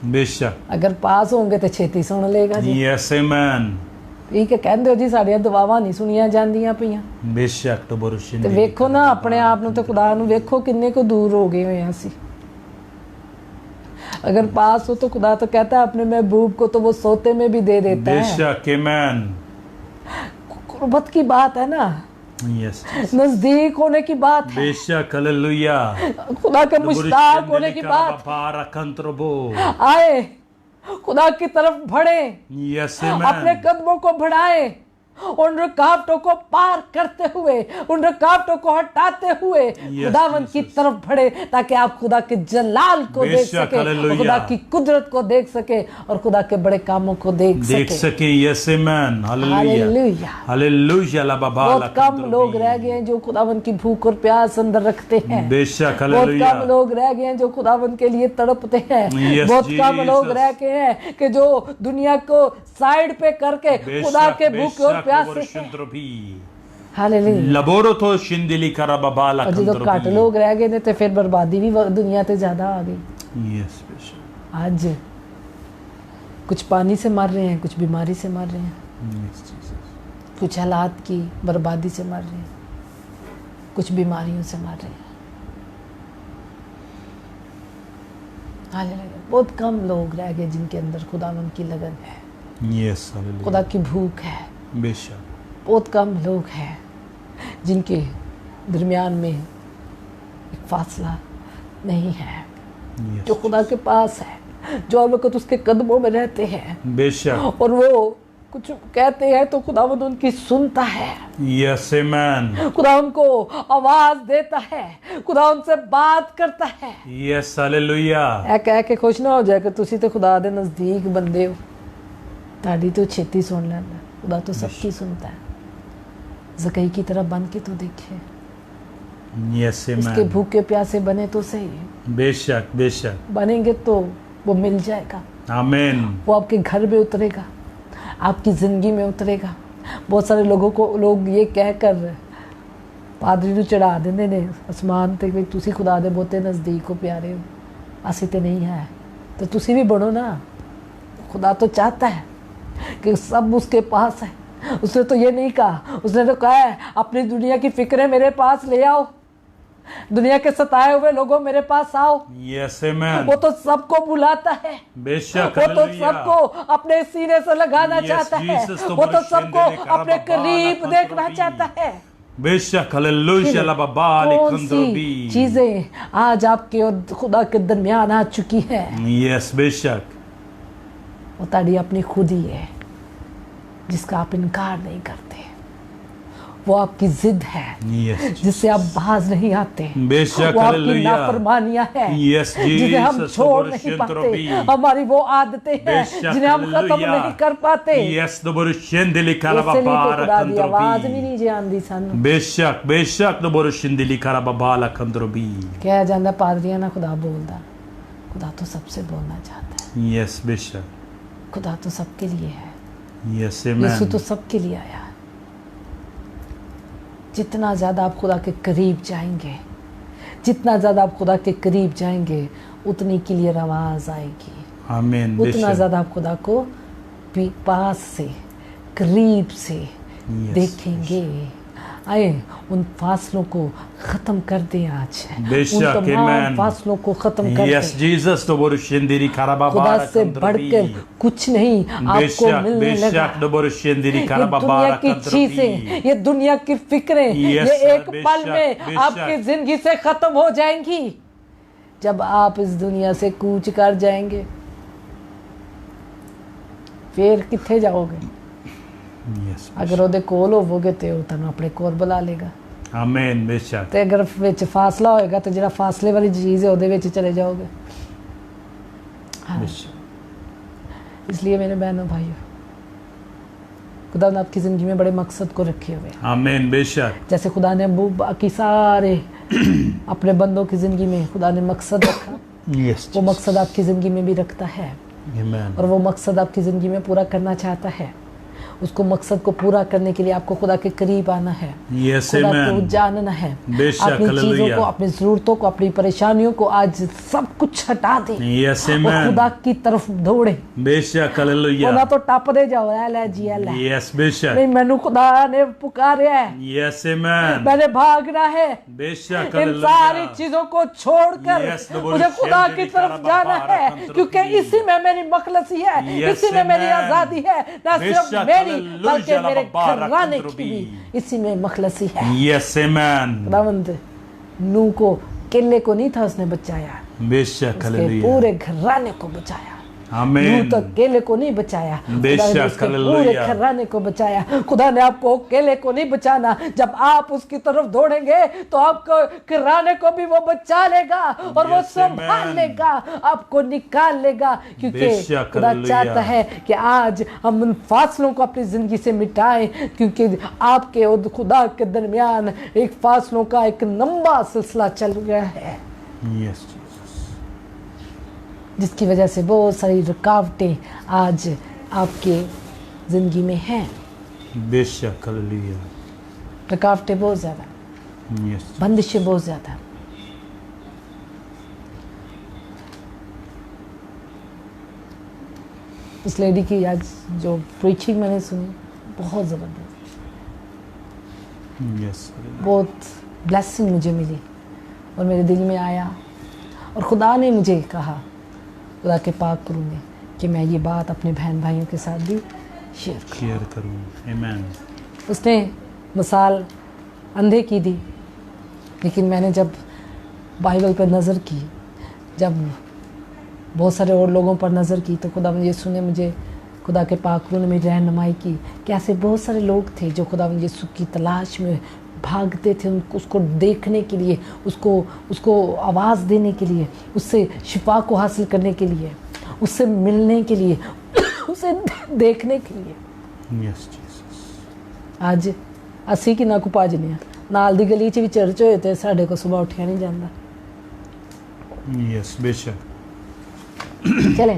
बेशक अगर पास होंगे तो छेती सुन लेगा जी। यस आमेन ठीक है, ਕਹਿੰਦੇ ਹੋ ਜੀ ਸਾਡੀਆਂ ਦੁਆਵਾਂ ਨਹੀਂ ਸੁਣੀਆਂ ਜਾਂਦੀਆਂ ਪਈਆਂ। बेशक डबोरो ਤੇ शेंदेली ਵੇਖੋ ਨਾ ਆਪਣੇ ਆਪ ਨੂੰ ਤੇ ਖੁਦਾ ਨੂੰ ਵੇਖੋ ਕਿੰਨੇ ਕੋ दूर हो गए हुए हैं ਅਸੀਂ। अगर पास हो तो खुदा तो कहता है अपने महबूब को तो वो सोते में भी दे देता है। बेशक आमेन कुर्बत की बात है ना, यस नजदीक होने की बात है, बेशक हालेलुया खुदा के मुश्ताक होने की बात। बाबा रखंद्रो बो। आए खुदा की तरफ बढ़े, यस अपने आमेन कदमों को बढ़ाए, उन रुकावटों को पार करते हुए, उन रुकावटों को हटाते हुए खुदावन की तरफ बढ़े, ताकि आप खुदा के जलाल को देख बेशक, सके, और हालेलुया। खुदा की कुदरत को देख सके, और खुदा के बड़े कामों को देख सके। सके yes amen hallelujah hallelujah. Hallelujah ला बाबा बहुत कम लोग रह गए हैं जो खुदावन की भूख और प्यास अंदर रखते हैं। बेशक बहुत हालेलुया कम लोग रह गए हैं जो खुदावन के लिए तड़पते हैं। Yes, बहुत कम लोग Jesus। रह गए हैं कि जो दुनिया को साइड पे करके खुदा के भूखे और प्यासे हैं। हालेलुया। लबोरो तो शिंदिली करा बाबा ला और जो घट लोग रह गए ने तो फिर बर्बादी भी दुनिया ते ज्यादा आ गई। यस बेशक आज कुछ पानी से मर रहे हैं, कुछ बीमारी से मर रहे हैं, यस जीसस कुछ हालात की बर्बादी से मर रहे हैं, कुछ बीमारियों से मर रहे हैं। हालेलुया। बहुत कम लोग रह गए जिनके अंदर खुदा की लगन है, यस हालेलुया खुदा की भूख है। बेशक बहुत कम लोग हैं जिनके दरमियान में एक फासला नहीं है, जो यस खुदा के पास है, जो हर वक्त उसके कदमों में रहते हैं, बेशक और वो कुछ कहते हैं तो खुदावंद उनकी सुनता है, यस आमेन खुदा उनको आवाज देता है, खुदा उनसे बात करता है। यस हालेलुया ऐ कह के खुश ना हो जाए कि तुसी तो खुदा दे नजदीक बंदे हो, ताड़ी तो छेती सुन लेंदा। खुदा तो सबकी सुनता है। ज़कई की तरफ बन के तो देखे, यस उसके आमेन। भूखे प्यासे बने तो सही, बेशक बेशक। बनेंगे तो वो मिल जाएगा। आमेन। वो आपके घर में उतरेगा, आपकी ज़िंदगी में उतरेगा। बहुत सारे लोग ये कहकर पादरी ਨੂੰ ਚੜਾ ਦਿੰਦੇ ਨੇ ਅਸਮਾਨ ਤੇ ਵੀ ਤੁਸੀਂ ਖੁਦਾ ਦੇ ਬਹੁਤੇ ਨਜ਼ਦੀਕ ਹੋ ਪਿਆਰੇ ਹੋ, ਅਸੀਂ ਤੇ नहीं है। तो ਤੁਸੀਂ भी बढ़ो ना। खुदा तो चाहता है कि सब उसके पास है। उसने तो ये नहीं कहा, उसने तो कहा है अपनी दुनिया की फिक्रें मेरे पास ले आओ, दुनिया के सताए हुए लोगों मेरे पास आओ। Yes amen. वो तो सबको बुलाता है, बेशक। वो तो हालेलुया। सबको अपने सीने से लगाना Yes, चाहता है, Jesus, तो वो तो बरशेंदे सबको ने करा अपने बाबा करीब ला देखना कंट्रोबी। चाहता है। बेशक। हालेलुया ला बाबा ले कौन सी कंद्रबी। चीजें आज आपके और खुदा के दरमियान आ चुकी है, यस बेशक। वो ताड़ी अपनी खुद ही है जिसका आप इनकार नहीं करते। वो आपकी जिद है यस जिससे आप बाज नहीं आते। बेशक। वो आपकी हालेलुया। नाफरमानियां हैं Yes, जिसे हम Jesus, छोड़ तो नहीं बरशेंद्रबी। पाते। हमारी वो आदतें हैं बेशक। जिन्हें हम खत्म हालेलुया। नहीं कर पाते। यस तो बरशेंदे लिखा ला इसलिए बाबा तो ला खुदा दी आवाज भी कंद्रबी। नहीं जानदी सानू। बेशक बेशक तो बरशेंदे लिखा ला बाबा ला कंद्रबी। कहा जाता पादरियां ना खुदा बोलदा, खुदा तो सबसे बोलना चाहता है। यस बेशक। खुदा तो सबके लिए है, यस यीशु तो आमेन। सबके लिए आया है। जितना ज़्यादा आप खुदा के करीब जाएंगे, जितना ज़्यादा आप खुदा के करीब जाएंगे, उतनी क्लियर आवाज़ आएगी, आमेन। उतना बेशक। ज़्यादा आप खुदा को पास से करीब से Yes, देखेंगे। आए उन फासलों को ख़त्म कर दें आज, बेशक, उन तमाम amen. फासलों को ख़त्म कर यस दें। जीसस तो बरशेंदे लिखा ला बाबा खुदा ला से कंद्रबी। बढ़कर कुछ नहीं आपको बेशक मिलने लगा। बेशक तो बरशेंदे लिखा ये ला बाबा दुनिया ला की कंद्रबी। चीजें, ये दुनिया की फिक्रें, Yes, ये sir, एक पल बेशक, में बेशक। आपकी जिंदगी से खत्म हो जाएंगी जब आप इस दुनिया से कूच कर जाएंगे। फिर किथे जाओगे? यस अगर ਉਹਦੇ ਕੋਲ ਹੋਵੋਗੇ ਤੇ ਉਹ ਤੁਹਾਨੂੰ ਆਪਣੇ ਕੋਲ ਬੁਲਾ ਲੇਗਾ, आमेन। बेशक। ਤੇ ਅਗਰ ਵਿੱਚ ਫਾਸਲਾ ਹੋਏਗਾ ਤੇ ਜਿਹੜਾ ਫਾਸਲੇ ਵਾਲੀ ਚੀਜ਼ ਹੈ ਉਹਦੇ ਵਿੱਚ ਚਲੇ ਜਾਓਗੇ। हाँ, बेशक। इसलिए मेरे बहनों भाइयों, खुदा ने आपकी ज़िंदगी में बड़े मकसद को रखे हुए हैं। आमेन। बेशक। जैसे खुदा ने अबू बाकी सारे अपने बंदों की ज़िंदगी में खुदा ने मकसद रखा, यस वो मकसद आपकी ज़िंदगी में भी रखता है आमेन। और वो मकसद आपकी ज़िंदगी में पूरा करना चाहता है। उसको मकसद को पूरा करने के लिए आपको खुदा के करीब आना है, यस खुदा को आमेन। जानना है। बेशक, अपनी चीज़ों हालेलुया। को, अपनी ज़रूरतों को, अपनी परेशानियों को आज सब कुछ हटा दें यस और आमेन। खुदा की तरफ दौड़े। बेशक। हालेलुया। ਉਹਨਾਂ ਤੋਂ ਟੱਪਦੇ ਜਾਓ, ਐ ਲੈ ਜੀ ਐ ਲੈ, यस बेशक। नहीं मैनू खुदा ने पुकारा है, यस आमेन। मैंने भागना है। बेशक। इन सारी चीजों को छोड़कर Yes, the मुझे खुदा Lord की shall तरफ be जाना Baba है, Rakantropi. क्योंकि इसी में मेरी मखलसी है, Yes, इसी में मेरी amen. आजादी है, न सिर्फ बेशक, मेरी Hallelujah, बल्कि मेरे Baba घराने की Rakantropi. भी इसी में मखलसी है। Yes amen. खुदावंद नूह को केले को नहीं था उसने बचाया, बेशक। उसके हालेलुया। पूरे घराने को बचाया। आमेन। नूह तो केले को नहीं बचाया, बेशक, खुदा ने उसके पूरे हालेलुया। घराने को बचाया। खुदा ने आपको केले को नहीं बचाना, जब आप उसकी तरफ दौड़ेंगे तो आपको घराने को भी वो बचा लेगा और वो Yes, संभाल amen. लेगा, आपको निकाल लेगा, क्योंकि बेशक, खुदा हालेलुया। चाहता है कि आज हम उन फासलों को अपनी जिंदगी से मिटाएं, क्योंकि आपके और खुदा के दरमियान एक फासलों का एक लंबा सिलसिला चल गया है, यस जीसस। जिसकी वजह से बहुत सारी रुकावटें आज आपके ज़िंदगी में हैं। बेशक। हालेलुया। रुकावटें बहुत ज़्यादा, यस। बंदिशें बहुत ज़्यादा। उस लेडी की आज जो प्रीचिंग मैंने सुनी बहुत ज़बरदस्त, यस। बहुत ब्लेसिंग मुझे मिली और मेरे दिल में आया और खुदा ने मुझे कहा, खुदा के पाक करूँगी कि मैं ये बात अपने बहन भाइयों के साथ भी शेयर करूँ। आमेन। उसने मिसाल अंधे की दी, लेकिन मैंने जब बाइबल पर नज़र की, जब बहुत सारे और लोगों पर नज़र की, तो खुदा यीशु ने मुझे, खुदा के पाक ने मेरी रहनुमाई की कि ऐसे बहुत सारे लोग थे जो खुदा यीशु की तलाश में भागते थे, उनको उसको देखने के लिए, उसको आवाज़ देने के लिए, उससे शिफा को हासिल करने के लिए, उससे मिलने के लिए, उसे देखने के लिए। Yes Jesus. ਅੱਜ ਅਸੀਂ ਕਿੰਨਾ ਕੁ ਭੱਜਦੇ ਹਾਂ, ਨਾਲ ਦੀ ਗਲੀ 'ਚ ਵੀ ਚਰਚ ਹੋਏ ਤੇ ਸਾਡੇ ਕੋਲ ਸੁਬਾਹ ਉੱਠਿਆ ਨਹੀਂ ਜਾਂਦਾ। यस बेशक। चलें,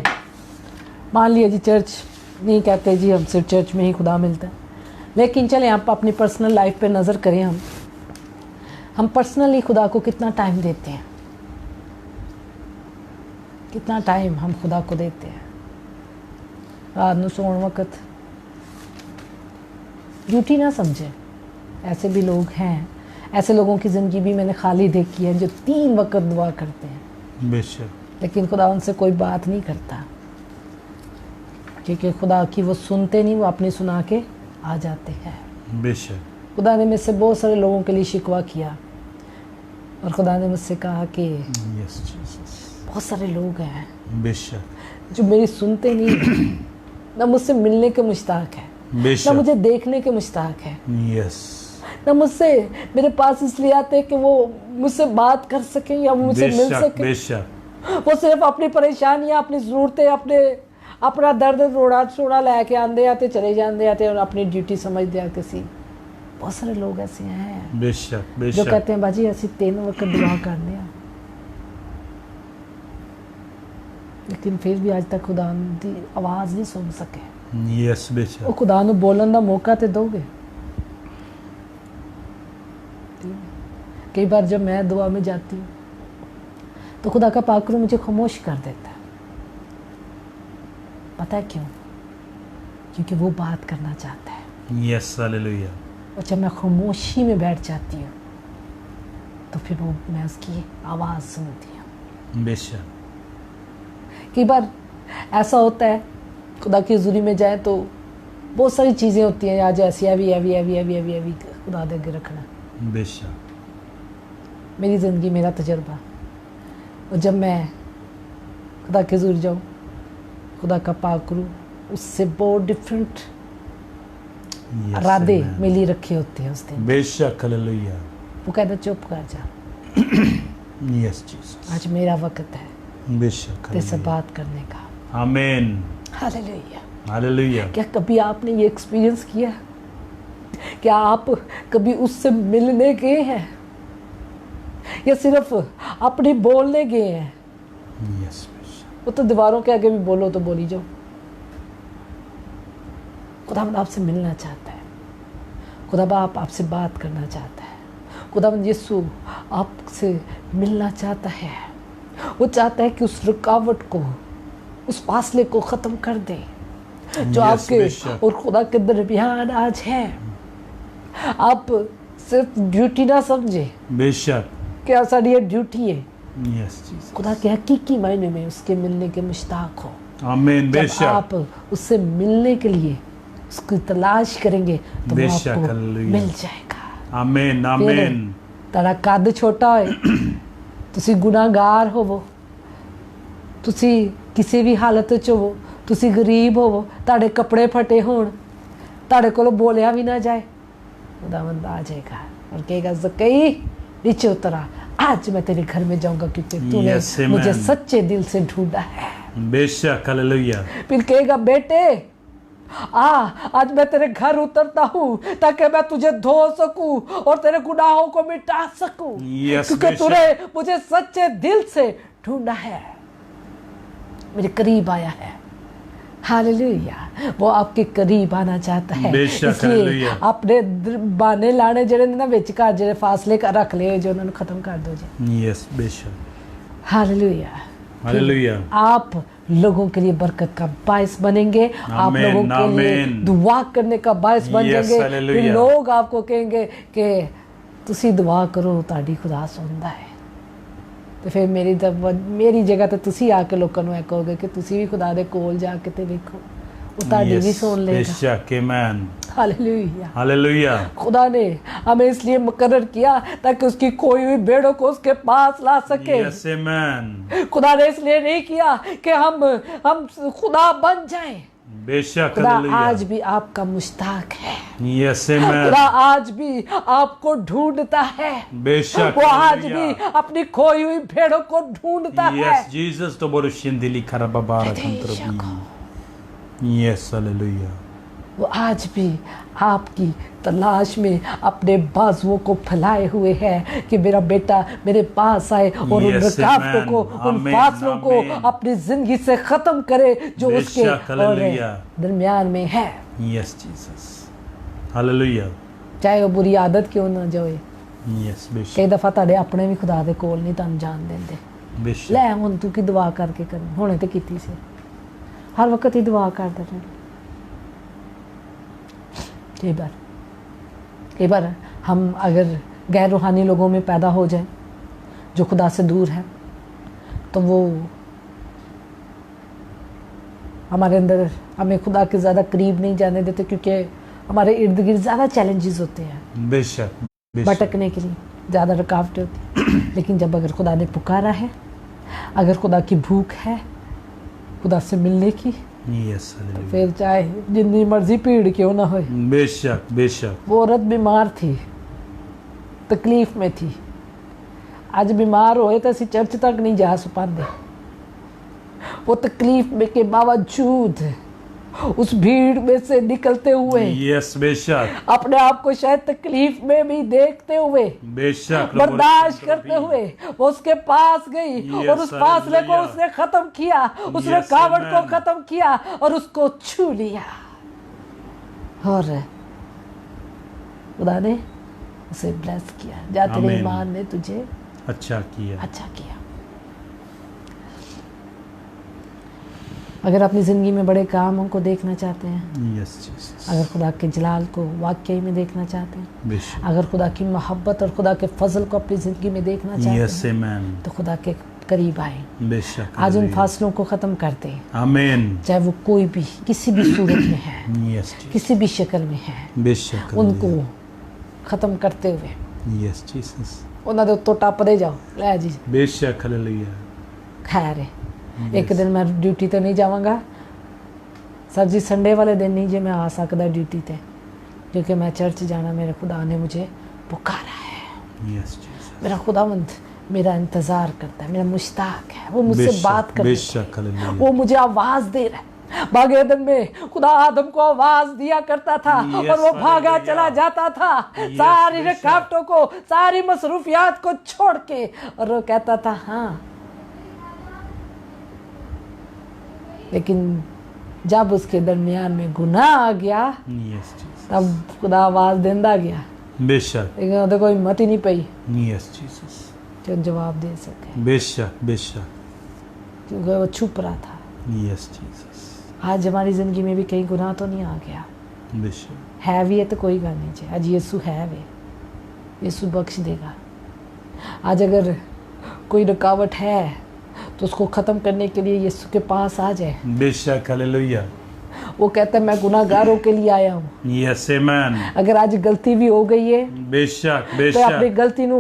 मान लिया जी चर्च नहीं कहते जी हम सिर्फ चर्च में ही खुदा मिलता है, लेकिन चलें आप अपनी पर्सनल लाइफ पे नज़र करें। हम पर्सनली खुदा को कितना टाइम देते हैं, कितना टाइम हम खुदा को देते हैं। रात ਨੂੰ ਸੌਣ वक्त ड्यूटी ना समझे, ऐसे भी लोग हैं, ऐसे लोगों की ज़िंदगी भी मैंने खाली देखी है जो 3 वक्त दुआ करते हैं, बेशक, लेकिन खुदा उनसे कोई बात नहीं करता, क्योंकि खुदा की वो सुनते नहीं, वो अपनी सुना के आ जाते हैं। बेशक, खुदा ने मुझसे बहुत सारे लोगों के लिए शिकवा किया और खुदा ने मुझसे कहा कि यस जीसस, बहुत सारे लोग हैं बेशक, जो मेरी सुनते नहीं हैं, ना मुझसे मिलने के मुश्ताक है, ना बेशक, मुझे देखने के मुश्ताक है, यस, ना मुझसे मेरे पास इसलिए आते हैं कि वो मुझसे बात कर सकें या मुझसे मिल बेशक, सकें। बेशक, वो सिर्फ अपनी परेशानियां, अपनी ज़रूरतें, अपना दर्द रोड़ा छोड़ा लैके आंदे आते चले जाते आते और अपनी ड्यूटी समझते हैं किसी। बहुत सारे लोग ऐसे हैं बेशक, जो बेशक, कहते हैं बाजी ऐसी 3 वक्त दुआ करने हैं, लेकिन फिर भी आज तक खुदा दी आवाज़ नहीं सुन सके। यस वो बेशक, खुदा नूं बोलन दा मौका तो दोगे। कई बार जब मैं दुआ में जाती हूँ तो खुदा का पाक रूह मुझे खामोश कर देता है। पता है क्यों? क्योंकि वो बात करना चाहता है। यस हालेलुया, और जब मैं खामोशी में बैठ जाती हूँ तो फिर वो मैं उसकी आवाज़ सुनती हूँ। बेशक, कई बार ऐसा होता है खुदा की हज़ूरी में जाए तो बहुत सारी चीज़ें होती हैं, आज ऐसी अभी खुदा दे अगे रखना। बेशक, मेरी ज़िंदगी, मेरा तजर्बा, और जब मैं खुदा के हज़ूर जाऊँ, खुदा का पाक रूह उससे बहुत डिफरेंट यस इरादे आमेन। मेरे लिए रखे होते हैं उस दिन। बेशक हालेलुया, वो कहता चुप कर जा, यस जीसस, आज मेरा वक्त है बेशक तेरे से हालेलुया, बात करने का। आमीन, हालेलुया। हालेलुया, क्या कभी आपने ये एक्सपीरियंस किया? क्या आप कभी उससे मिलने गए हैं या सिर्फ अपने बोलने गए हैं? यस बेशक, वो तो दीवारों के आगे भी बोलो तो बोली जाओ। खुदावंद आपसे मिलना चाहता है, खुदाबाप आपसे बात करना चाहता है, खुदावंद यीशु आपसे मिलना चाहता है। वो चाहता है कि उस रुकावट को, उस फासले को ख़त्म कर दे जो Yes, आपके बेशक। और खुदा के दरमियान आज है। आप सिर्फ ड्यूटी ना समझे बेशक, कि साड़ी ये ड्यूटी है, यस जीसस, खुदा के हकीकी मायने में उसके मिलने के मुश्ताक हो। आमीन, जब बेशक, आप उससे मिलने के लिए उसकी तलाश करेंगे तो वो बेशक, आपको हालेलुया। मिल जाएगा। आमीन, आमीन, तेरा कद छोटा होए, तुसी गुनाहगार होवो, तुसी किसी भी हालत च होवो, तुसी गरीब होवो, ताड़े कपड़े फटे होण, ताड़े कोलों बोलिया भी ना जाए, खुदावंद आ जाएगा और कहेगा ज़कई नीचे उतरा, आज मैं तेरे घर में जाऊंगा क्योंकि तूने Yes, amen. मुझे सच्चे दिल से ढूंढा है। बेशक हालेलुया, फिर कहेगा बेटे आज मैं तेरे घर उतरता हूँ ताकि मैं तुझे धो सकूं और तेरे गुनाहों को मिटा सकूं, Yes, क्योंकि बेशक। तूने मुझे सच्चे दिल से ढूंढा है, मेरे करीब आया है। हालेलुया। वो आपके करीब आना चाहता है, बेशक, इसलिए हालेलुया। अपने बाने लाने जेडे ने ना विचकार जेडे फासले का रख ले जो उन्होंने खत्म कर दो जी। यस बेशक, हालेलुया। हालेलुया, आप लोगों के लिए बरकत का बायस बनेंगे, आप आमीन, लोगों के लिए आमीन। दुआ करने का बायस बन Yes, जाएंगे। हालेलुया। फिर लोग आपको कहेंगे कि तुसी दुआ करो ताड़ी खुदा सुनता है, तो फिर मेरी जगह तो तुसी आके लोगों को कहोगे कि तुसी भी खुदा दे कोल जाके ते देखो, वो ताड़ी भी सुन लेगा। बेशक, आमीन, हालेलुया। हालेलुया, खुदा ने हमें इसलिए मुकर्रर किया ताकि उसकी खोई हुई भेड़ों को उसके पास ला सके। यस आमीन, खुदा ने इसलिए नहीं किया कि हम खुदा बन जाएं। बेशक, खुदा हालेलुया, आज भी आपका मुश्ताक है, यस खुदा आमीन, आज भी आपको ढूंढता है, बेशक, वो आज भी हालेलुया। अपनी खोई हुई भेड़ों को ढूंढता है। Yes, Jesus to borushendili karababara Adeshako. kantrabi. Yes, hallelujah. वो आज भी आपकी तलाश में अपने बाजुओं को फैलाए हुए है कि मेरा बेटा मेरे पास आए और उन Yes, रुकावटों को, amen. उन Amen, फासलों को amen. अपनी जिंदगी से खत्म करे जो उसके बेशक, और हालेलुया। दरमियान में है, यस जीसस, हालेलुया। चाहे वो बुरी आदत क्यों ना जाए। यस बेशक कई दफा ਤੁਹਾਡੇ ਆਪਣੇ ਵੀ ਖੁਦਾ ਦੇ ਕੋਲ ਨਹੀਂ ਤੁਹਾਨੂੰ ਜਾਣ ਦਿੰਦੇ। बेशक ਲੈ ਹੁਣ ਤੂੰ ਕੀ ਦੁਆ ਕਰਕੇ ਕਰਨੀ, ਹੁਣੇ ਤੇ ਕੀਤੀ ਸੀ, हर वक्त ही दुआ करते रहे। कई बार हम अगर गैर रूहानी लोगों में पैदा हो जाए जो खुदा से दूर है तो वो हमारे अंदर हमें खुदा के ज़्यादा करीब नहीं जाने देते, क्योंकि हमारे इर्द गिर्द ज़्यादा चैलेंजेस होते हैं बेशक भटकने के लिए, ज़्यादा रुकावटें होती हैं। लेकिन जब अगर खुदा ने पुकारा है, अगर खुदा की भूख है खुदा से मिलने की, यस हालेलुया। फिर चाहे जितनी मर्जी भीड़ क्यों ना हो। बेशक बेशक वो औरत बीमार थी, तकलीफ में थी, आज बीमार होए तो असी चर्च तक नहीं जा पाते। वो तकलीफ में के बावजूद उस भीड़ में से निकलते हुए, यस बेशक अपने आप को शायद तकलीफ में भी देखते हुए, बेशक बर्दाश्त करते हुए वो उसके पास गई Yes, और उस फासले को hallelujah. उसने खत्म किया, उस Yes, रुकावट को amen. खत्म किया और उसको छू लिया, और खुदा ने उसे ब्लेस किया। जा तेरे Amen. ईमान ने तुझे अच्छा किया। अच्छा किया। अगर अपनी ज़िंदगी में बड़े कामों को देखना चाहते हैं, यस जीसस अगर खुदा के जलाल को वाकई में देखना चाहते हैं, बेशक अगर खुदा की मोहब्बत और खुदा के फजल को अपनी ज़िंदगी में देखना चाहते यस हैं, आमेन तो खुदा के करीब आए। बेशक आज उन हालेलुया। फासलों को ख़त्म कर दें, आमेन चाहे वो कोई भी किसी भी सूरत में है, यस किसी भी शक्ल में है, बेशक उनको ख़त्म करते हुए यस जीसस उन्होंने दे उत्तों टप्पदे जाओ। लै जी बेशक हालेलुया। खैर है, एक दिन मैं ड्यूटी ते नहीं जावांगा सर जी, संडे वाले दिन नहीं जे मैं आ सकता ड्यूटी ते, क्योंकि मैं चर्च जाना, मेरे खुदा ने मुझे पुकारा है। यस जीसस मेरा खुदावंद मेरा इंतज़ार करता है, मेरा मुश्ताक है, वो मुझसे बेशक, बात कर, बेशक हालेलुया। वो मुझे आवाज़ दे रहा है। बागेदन में खुदा आदम को आवाज दिया करता था Yes, और वो भागा हालेलुया। चला जाता था Yes, सारी बेशक। रुकावटों को, सारी मसरूफियात को छोड़ के, और वो कहता था हाँ। लेकिन जब उसके दरमियान में गुनाह आ गया यस जीसस तब खुदा आवाज देंदा गया, बेशक लेकिन ਉਹਦੇ कोई हिम्मत ही नहीं पई यस जीसस जो जवाब दे सके, बेशक बेशक क्योंकि वो छुप रहा था। यस जीसस आज हमारी ज़िंदगी में भी कहीं गुनाह तो नहीं आ गया, बेशक है भी है तो कोई गल नहीं चाहिए। आज यीशु है वे, यीशु बख्श देगा। आज अगर कोई रुकावट है तो उसको ख़त्म करने के लिए यीशु के पास आ जाए। बेशक हालेलुया। वो कहता है मैं गुनाहगारों के लिए आया हूँ। यस आमेन अगर आज गलती भी हो गई है बेशक तो अपनी बेशक गलती नु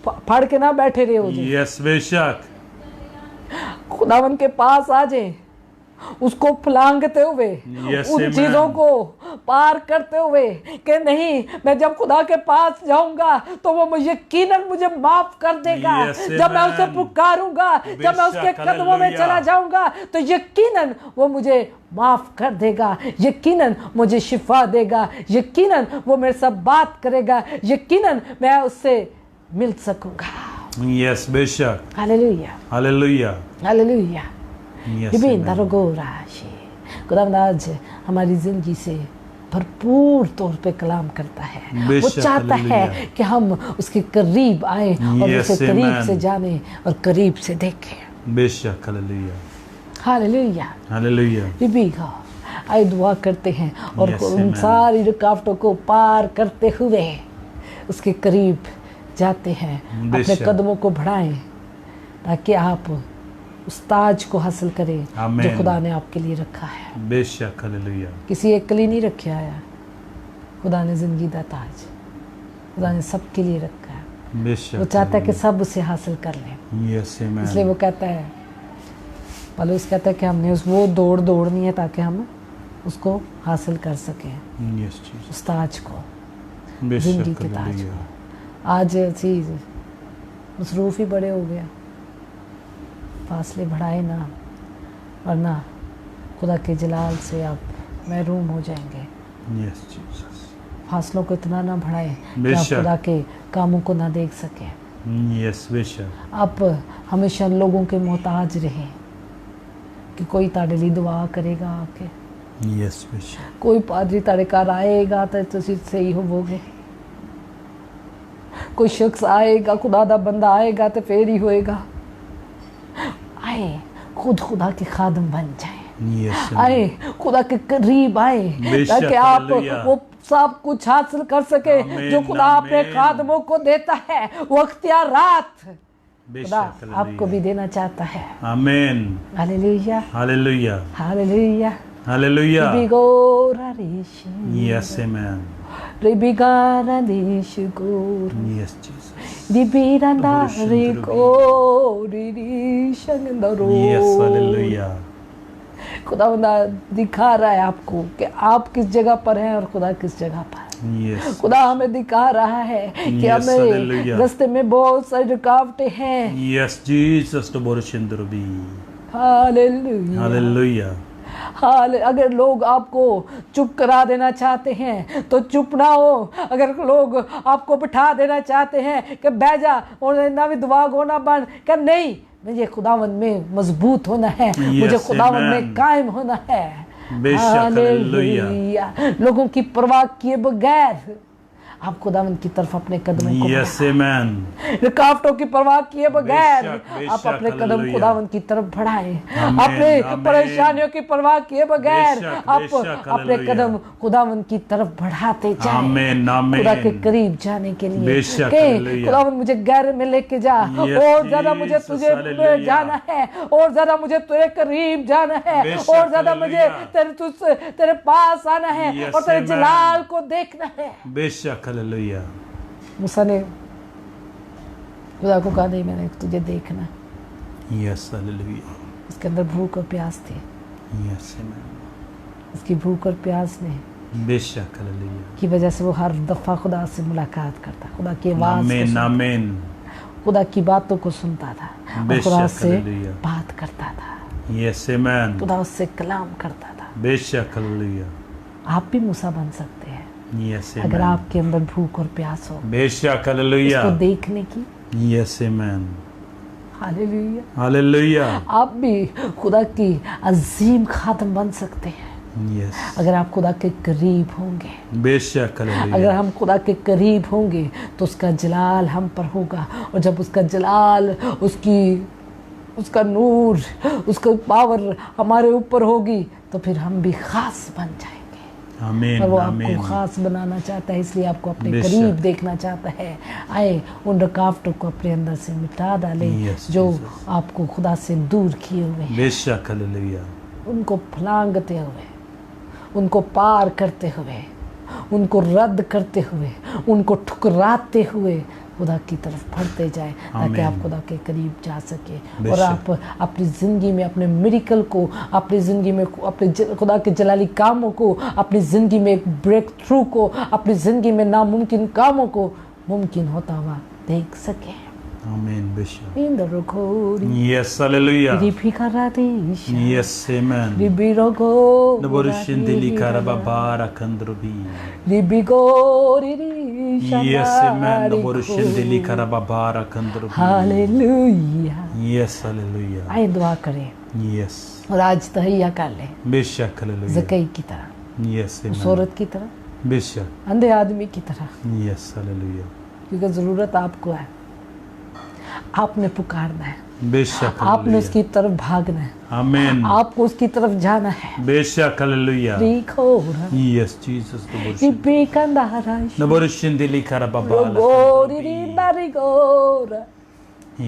फाड़ के ना बैठे रहे हो जी, यस बेशक खुदावन के पास आ जाए, उसको फलांगते हुए, Yes, उन amen. चीज़ों को पार करते हुए कि नहीं, मैं जब खुदा के पास जाऊंगा तो वो यकीनन मुझे माफ कर देगा। Yes, जब मैं उसे amen. पुकारूंगा, जब मैं उसके बेशक, कदमों में हालेलुया। चला जाऊंगा तो यकीनन वो मुझे माफ कर देगा, यकीनन मुझे शिफा देगा, यकीनन वो मेरे साथ बात करेगा, यकीनन मैं उससे मिल सकूंगा। यस बेशक हालेलुया हालेलुया। हालेलुया। यस विभिन्न रोगोराशि खुदावंद आज हमारी जिंदगी से भरपूर तौर पे कलाम करता है। वो बेशक, चाहता है हालेलुया। कि हम उसके करीब आए और Yes, उसे करीब amen. से जाने और करीब से देखें। बेशक हालेलुया हालेलुया। हालेलुया। बीबी का आए दुआ करते हैं और Yes, उन amen. सारी रुकावटों को पार करते हुए उसके करीब जाते हैं। अपने बेशक। कदमों को बढ़ाएं ताकि आप उस ताज को हासिल करें जो आमीन। खुदा ने आपके लिए रखा है। बेशक हालेलुया। किसी एक के लिए नहीं रखा है, खुदा ने जिंदगी का ताज खुदा ने सबके लिए रखा है। बेशक वो चाहता है कि सब उसे हासिल कर लें, यस इसलिए आमेन। वो कहता है, पौलुस कहता है कि हमने वो दौड़ दौड़नी है ताकि हम उसको हासिल कर सकें, यस जीसस उस ताज को, बेशक जिंदगी के ताज हालेलुया। को। आज चीज़ मसरूफ़ ही बड़े हो गया, फासले बढ़ाए ना, वरना खुदा के जलाल से आप महरूम हो जाएंगे। यस जीसस फासलों को इतना ना बढ़ाए कि आप बेशक। खुदा के कामों को ना देख सके। यस बेशक। आप हमेशा लोगों के मोहताज रहें कि कोई ताड़े लिए दुआ करेगा आके, यस बेशक। कोई पादरी ताड़े घर आएगा तो तुसी सही होवोगे, कोई शख्स आएगा, खुदा दा बंदा आएगा तो फिर ही होएगा। आए खुद खुदा के खादम बन जाए, यस आए खुदा के करीब आए, बेशक, ताकि आप हालेलुया। वो सब कुछ हासिल कर सके आमीन, जो खुदा अपने आमीन। खादमों को देता है। वो अख्तियारात खुदा बेशक। आपको भी देना चाहता है। आमीन। Hallelujah, hallelujah. Hallelujah. Hallelujah. Ribigora rishi, yes amen. ribigara rishigor, yes Jesus. ribiranda Abortion rigori rishandaro. Yes hallelujah. खुदावंदा दिखा रहा है आपको कि आप किस जगह पर हैं और खुदा किस जगह पर है। यस। खुदा हमें दिखा रहा है कि Yes, हमें hallelujah. रास्ते में बहुत सारी रुकावटें हैं। यस जीसस तो बोरशिंदरबी। Hallelujah, hallelujah. अगर लोग आपको चुप करा देना चाहते हैं तो चुप ना हो। अगर लोग आपको बिठा देना चाहते हैं कि बह जा और ना भी दुआ होना बन कर, नहीं, मुझे खुदावन में मजबूत होना है, मुझे खुदावन amen. में कायम होना है। बेशक, हालेलुया। हालेलुया। लोगों की परवाह किए बगैर आप खुदावन की तरफ अपने कदमों को यस आमेन। रुकावटों की परवाह किए बगैर बेशक, बेशक, आप अपने कदम हालेलुया। खुदावन की तरफ बढ़ाएं। आमीन, अपने आमीन। परेशानियों की परवाह किए बगैर बेशक, आप बेशक, अपने हालेलुया। कदम खुदावन की तरफ बढ़ाते जाएं। आमीन, आमीन। खुदा के करीब जाने के लिए बेशक, कि हालेलुया। खुदावन मुझे गहरे में लेके जा, यस, और ज्यादा मुझे जीसस, तुझे हालेलुया। जाना है, और ज्यादा मुझे तेरे करीब जाना है, बेशक, और ज्यादा मुझे हालेलुया। तेरे पास आना है यस, और तेरे आमीन। जलाल को देखना है। बेशक हालेलुया। मूसा ने खुदा को कहा, नहीं, मैंने तुझे देखना है। Yes hallelujah. उसके अंदर भूख और प्यास थी। Yes amen. उसकी भूख और प्यास ने बेशक हालेलुया। की वजह से वो हर दफ़ा खुदा से मुलाकात करता, खुदा की आवाज़ को आमीन सुनता, आमीन। खुदा की बातों को सुनता था और बेशक, खुदा से हालेलुया। बात करता था, यस आमेन। खुदा उससे कलाम करता था। बेशक हालेलुया। आप भी मूसा बन सकते हैं यस अगर आमेन। आपके अंदर भूख और प्यास हो बेशक हालेलुया। इसको देखने की। Yes amen. हालेलुया। हालेलुया। आप भी खुदा की अजीम खादम बन सकते हैं यस। अगर आप खुदा के करीब होंगे। बेशक अगर हालेलुया। हम खुदा के करीब होंगे तो उसका जलाल हम पर होगा, और जब उसका जलाल, उसका नूर, उसका पावर हमारे ऊपर होगी तो फिर हम भी खास बन जाएंगे। आमीन और वो आमीन। आपको खास बनाना चाहता है, इसलिए आपको अपने बेशक। करीब देखना चाहता है। आए उन रुकावटों को अपने अंदर से मिटा डालें Yes, जो Jesus. आपको खुदा से दूर किए हुए हैं। बेशक हालेलुया। उनको फलांगते हुए, उनको पार करते हुए, उनको रद्द करते हुए, उनको ठुकराते हुए खुदा की तरफ बढ़ते जाए, ताकि आमीन। आप खुदा के करीब जा सके और बेशक। आप अपनी ज़िंदगी में अपने मिरेकल को, अपनी ज़िंदगी में अपने खुदा के जलाली कामों को, अपनी ज़िंदगी में एक ब्रेक थ्रू को, अपनी ज़िंदगी में नामुमकिन कामों को मुमकिन होता हुआ देख सके। आमीन। बेशक। इंद्रकोरी यस हालेलुया। रिफिकारादेश यस आमेन। रिबिरोगो नबोरशिंदिली karababara kandrubi. रिबिगोरी Yes amen. नबोरशिंदिली karababara kandrubi. Hallelujah. Yes hallelujah. आए दुआ करें यस। और आज तहैया कर लें बेशक हालेलुया। ज़कई की तरह, यस उस आमेन। औरत की तरह, बेशक। अंधे आदमी की तरह, यस हालेलुया। क्योंकि ज़रूरत आपको है। आपने पुकारना है, बेशक आपने हालेलुया। उसकी तरफ भागना है, आमीन। आपको उसकी तरफ जाना है। बेशक हालेलुया। रिखोरा यस जीसस रिबिकंदारा नबोरशिंदिली karababara रोगोरी kandrubi. रिंदारिगोरा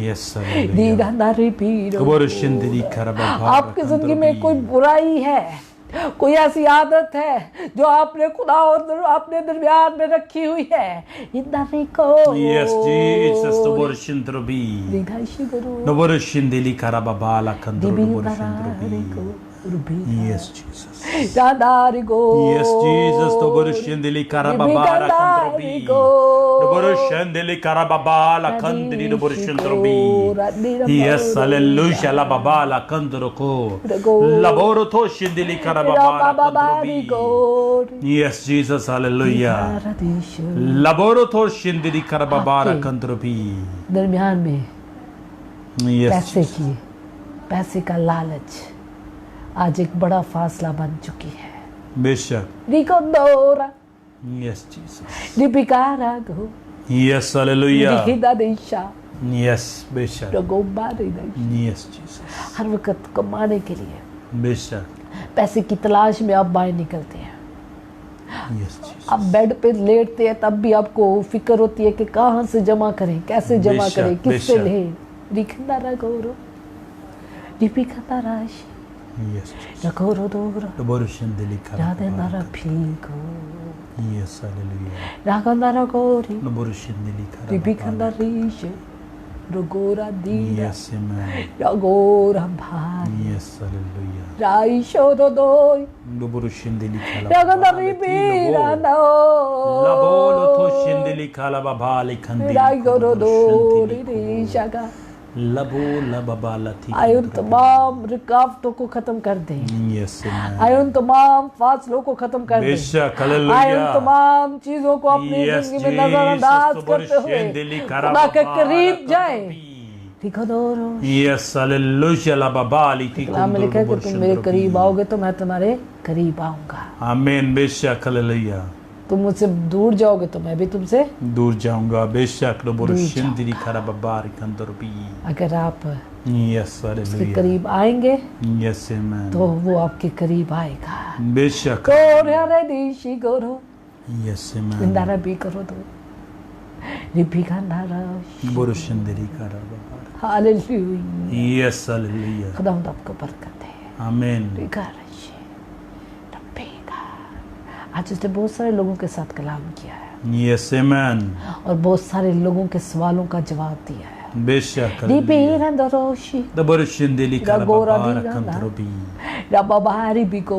यस हालेलुया। दीदानारिपीरो। नबोरशिंदिली karababara आपकी जिंदगी में कोई बुराई है, कोई ऐसी आदत है जो आपने खुदा और अपने दरमियान में रखी हुई है। Yes, Jesus, नबोरशिंद्रबी. नबोरशिंदिली karababala kandru नबोरशिंद्रबी. Yes, Jesus. Yes, Jesus, नबोरशिंदिली karababala kandrubi. shendeli karababa la kandri no borshindrobi. Yes, hallelujah la baba la kandroko. Laboro to shendeli karababa la kandrobi. Yes, Jesus, hallelujah. Laboro to shendeli karababa la kandrobi. दरमियान में Yes, पैसे का लालच आज एक बड़ा फासला बन चुकी है. Bishop. Ricondora, Yes, Jesus. di Picarago, Yes, di hallelujah. Hidadesha, Yes, Bishop. Ragobari. Yes, Jesus. हर वक्त कमाने के लिए Bishop. पैसे की तलाश में आप बाहर निकलते हैं. Yes, Jesus. आप बेड पे लेटते हैं तब भी आपको फिक्र होती है कि कहाँ से जमा करें, कैसे जमा बेशक, करें, किससे बेशक. लें. रिखंदारा गोरो, रिपिखंदाराश, Yes, Jesus. रगोरो दोरो, The Borushin Delika. राधेंदारा फिल्को, Yes, hallelujah. रागंदारा गोरी, The Borushin Delika. रिपिखंदारीश, रगोरा Dina, Yes, amen. रगोरा भारी, Yes, hallelujah. राइशो दोदोई, The Borushin Delika. रगंदारी पीरा नो, Labolo to Shindelika la babali kandi. राइगोरो दोरी रिशागा. Labo la babala thi. आए उन तमाम रुकावटों को खत्म कर दें. Yes, amen. आए उन तमाम फासलों को खत्म कर दें. बेशक, आए उन hallelujah. तमाम चीजों को अपनी Yes, जिंदगी में नजरअंदाज Jesus, करते हुए Borushin खुदा के Delika. करीब जाए. ठीक हो दोरो. Yes, hallelujah la babali thi. कलाम में लिखा है कि तुम मेरे करीब आओगे तो मैं तुम्हारे करीब आऊंगा. Amen. बेशक, hallelujah. तुम मुझसे दूर जाओगे तो मैं भी तुमसे. दूर जाऊंगा बेशक. लो दूर बोरुशिन दिली खरा बाबार कंदरबी. अगर आप Yes, उसके hallelujah. करीब आएंगे Yes, amen. तो वो आपके करीब आएगा. बेशक. गोरे दिशी गोरो. Yes, amen. इंदारा भी करो दो. रिपिखंदारा. बोरुशिन दिली खरा बाबार. हालेलुया. Yes, hallelujah. खुदावंद आपको बरकत है. Amen. आज उसने बहुत सारे लोगों के साथ कलाम किया है Yes, amen. और बहुत सारे लोगों के सवालों का जवाब दिया है. बेशक. रिपिरंदरोशी, द बोरुशिन दिली खरा Ragora बाबार di कंदरबी. रबाबारी बिको,